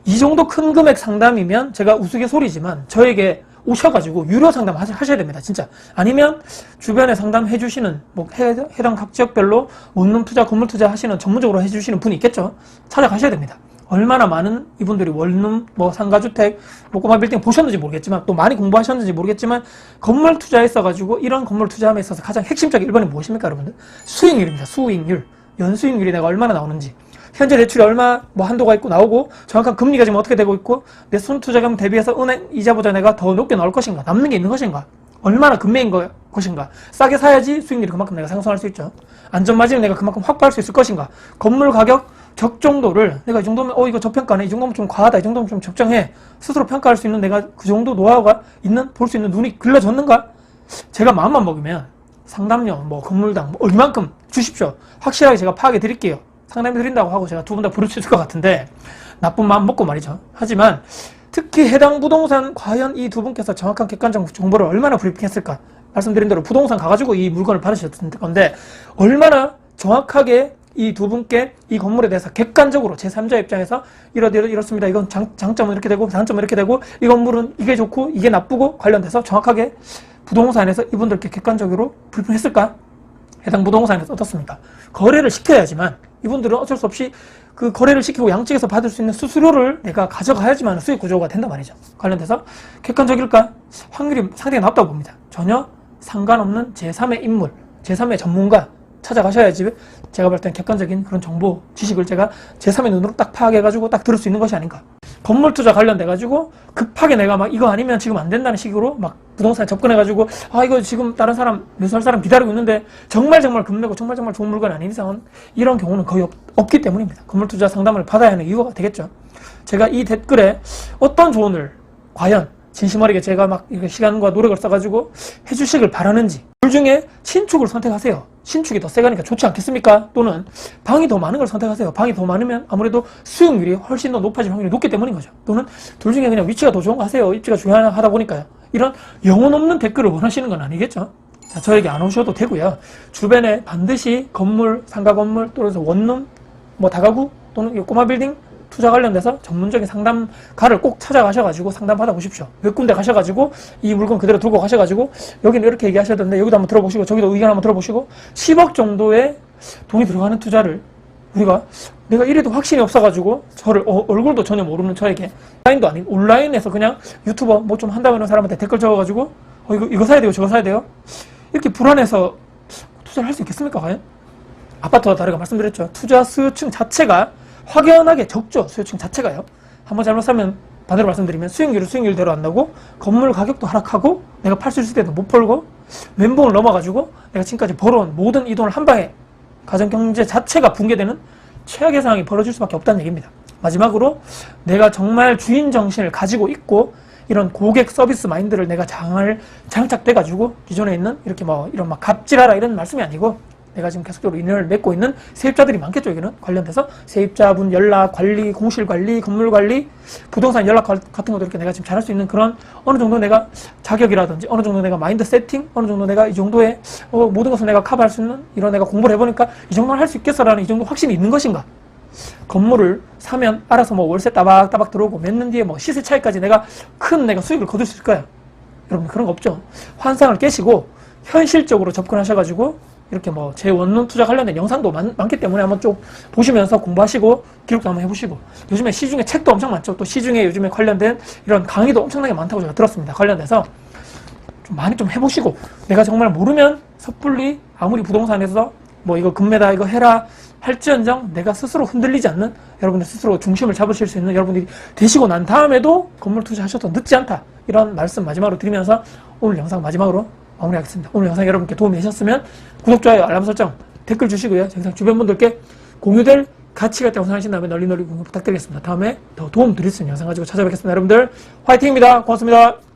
이 정도 큰 금액 상담이면 제가 우스갯소리지만 저에게 오셔가지고 유료 상담 하셔야 됩니다. 진짜. 아니면 주변에 상담해 주시는 뭐 해당 각 지역별로 원룸 투자, 건물 투자 하시는 전문적으로 해주시는 분이 있겠죠. 찾아가셔야 됩니다. 얼마나 많은 이분들이 원룸, 뭐 상가주택, 뭐 꼬마 빌딩 보셨는지 모르겠지만 또 많이 공부하셨는지 모르겠지만 건물 투자했어가지고 이런 건물 투자함에 있어서 가장 핵심적인 1번이 무엇입니까, 여러분들? 수익률입니다. 수익률. 연수익률이 내가 얼마나 나오는지. 현재 대출이 얼마 뭐 한도가 있고 나오고 정확한 금리가 지금 어떻게 되고 있고 내 순투자금 대비해서 은행 이자보다 내가 더 높게 나올 것인가, 남는 게 있는 것인가, 얼마나 금매인 것인가, 싸게 사야지 수익률이 그만큼 내가 상승할 수 있죠. 안전마진을 내가 그만큼 확보할 수 있을 것인가, 건물 가격 적정도를 내가 이 정도면 이거 저평가네, 이 정도면 좀 과하다, 이 정도면 좀 적정해, 스스로 평가할 수 있는 내가 그 정도 노하우가 있는, 볼 수 있는 눈이 길러졌는가. 제가 마음만 먹으면 상담료 뭐 건물당 뭐 얼만큼 주십시오, 확실하게 제가 파악해 드릴게요. 상담해 드린다고 하고 제가 두 분 다 부를 수 있을 것 같은데 나쁜 마음 먹고 말이죠. 하지만 특히 해당 부동산 과연 이 두 분께서 정확한 객관적 정보를 얼마나 브리핑했을까. 말씀드린 대로 부동산 가가지고 이 물건을 받으셨을 건데 얼마나 정확하게 이 두 분께 이 건물에 대해서 객관적으로 제3자 입장에서 이렇습니다. 이건 장점은 이렇게 되고 단점은 이렇게 되고 이 건물은 이게 좋고 이게 나쁘고 관련돼서 정확하게 부동산에서 이분들께 객관적으로 브리핑했을까? 해당 부동산에서 어떻습니까? 거래를 시켜야지만 이분들은 어쩔 수 없이 그 거래를 시키고 양측에서 받을 수 있는 수수료를 내가 가져가야지만 수익 구조가 된단 말이죠. 관련돼서 객관적일까? 확률이 상당히 낮다고 봅니다. 전혀 상관없는 제3의 인물, 제3의 전문가 찾아가셔야지 제가 볼 땐 객관적인 그런 정보, 지식을 제가 제3의 눈으로 딱 파악해가지고 딱 들을 수 있는 것이 아닌가. 건물 투자 관련돼가지고 급하게 내가 막 이거 아니면 지금 안 된다는 식으로 막 부동산에 접근해가지고 이거 지금 다른 사람, 매수할 사람 기다리고 있는데 정말 금매고 정말 좋은 물건 아닌 이상은 이런 경우는 거의 없기 때문입니다. 건물 투자 상담을 받아야 하는 이유가 되겠죠. 제가 이 댓글에 어떤 조언을 과연 진심 어리게 제가 막 시간과 노력을 써가지고 해주시길 바라는지, 둘 중에 신축을 선택하세요. 신축이 더 세가니까 좋지 않겠습니까? 또는 방이 더 많은 걸 선택하세요. 방이 더 많으면 아무래도 수익률이 훨씬 더 높아질 확률이 높기 때문인 거죠. 또는 둘 중에 그냥 위치가 더 좋은 거 하세요. 입지가 중요하다 보니까요. 이런 영혼 없는 댓글을 원하시는 건 아니겠죠? 자, 저에게 안 오셔도 되고요. 주변에 반드시 건물, 상가 건물, 또는 원룸, 뭐 다가구 또는 꼬마 빌딩 투자 관련돼서 전문적인 상담가를 꼭 찾아가셔가지고 상담 받아보십시오. 몇 군데 가셔가지고 이 물건 그대로 들고 가셔가지고 여기는 이렇게 얘기하셔야 되는데 여기도 한번 들어보시고 저기도 의견 한번 들어보시고 10억 정도의 돈이 들어가는 투자를 내가 이래도 확신이 없어가지고 저를 얼굴도 전혀 모르는 저에게 온라인도 아닌 온라인에서 그냥 유튜버 뭐 좀 한다고 하는 사람한테 댓글 적어가지고 이거 사야 돼요, 저거 사야 돼요, 이렇게 불안해서 투자를 할 수 있겠습니까 과연? 아파트와 다르게 말씀드렸죠. 투자 수요층 자체가 확연하게 적죠. 수요층 자체가요. 한번 잘못 사면 반대로 말씀드리면 수익률은 수익률대로 안 나고 건물 가격도 하락하고 내가 팔 수 있을 때도 못 팔고 멘붕을 넘어가지고 내가 지금까지 벌어온 모든 이 돈을 한 방에 가정경제 자체가 붕괴되는 최악의 상황이 벌어질 수밖에 없다는 얘기입니다. 마지막으로 내가 정말 주인 정신을 가지고 있고 이런 고객 서비스 마인드를 내가 장착돼가지고 기존에 있는 이렇게 이런 갑질하라 이런 말씀이 아니고 내가 지금 계속적으로 인연을 맺고 있는 세입자들이 많겠죠. 여기는 관련돼서 세입자분 연락 관리, 공실 관리, 건물 관리, 부동산 연락 같은 것도 이렇게 내가 지금 잘할 수 있는 그런 어느 정도 내가 자격이라든지 어느 정도 내가 마인드 세팅, 어느 정도 내가 이 정도의 모든 것을 내가 커버할 수 있는 이런 내가 공부를 해보니까 이 정도는 할 수 있겠어라는 이 정도 확신이 있는 것인가. 건물을 사면 알아서 월세 따박따박 들어오고 몇 년 뒤에 시세 차이까지 내가 수익을 거둘 수 있을까요? 여러분 그런 거 없죠. 환상을 깨시고 현실적으로 접근하셔가지고 이렇게 제 원룸 투자 관련된 영상도 많기 때문에 한번 좀 보시면서 공부하시고 기록도 한번 해보시고, 요즘에 시중에 책도 엄청 많죠. 또 시중에 요즘에 관련된 이런 강의도 엄청나게 많다고 제가 들었습니다. 관련돼서 좀 많이 좀 해보시고, 내가 정말 모르면 섣불리 아무리 부동산에서 이거 금매다 이거 해라 할지언정 내가 스스로 흔들리지 않는, 여러분들 스스로 중심을 잡으실 수 있는 여러분들이 되시고 난 다음에도 건물 투자하셔도 늦지 않다, 이런 말씀 마지막으로 드리면서 오늘 영상 마지막으로 마무리하겠습니다. 오늘 영상 여러분께 도움이 되셨으면 구독, 좋아요, 알람 설정, 댓글 주시고요. 영상 주변 분들께 공유될 가치가 있다고 생각하신다면 널리 공유 부탁드리겠습니다. 다음에 더 도움 드릴 수 있는 영상 가지고 찾아뵙겠습니다. 여러분들 화이팅입니다. 고맙습니다.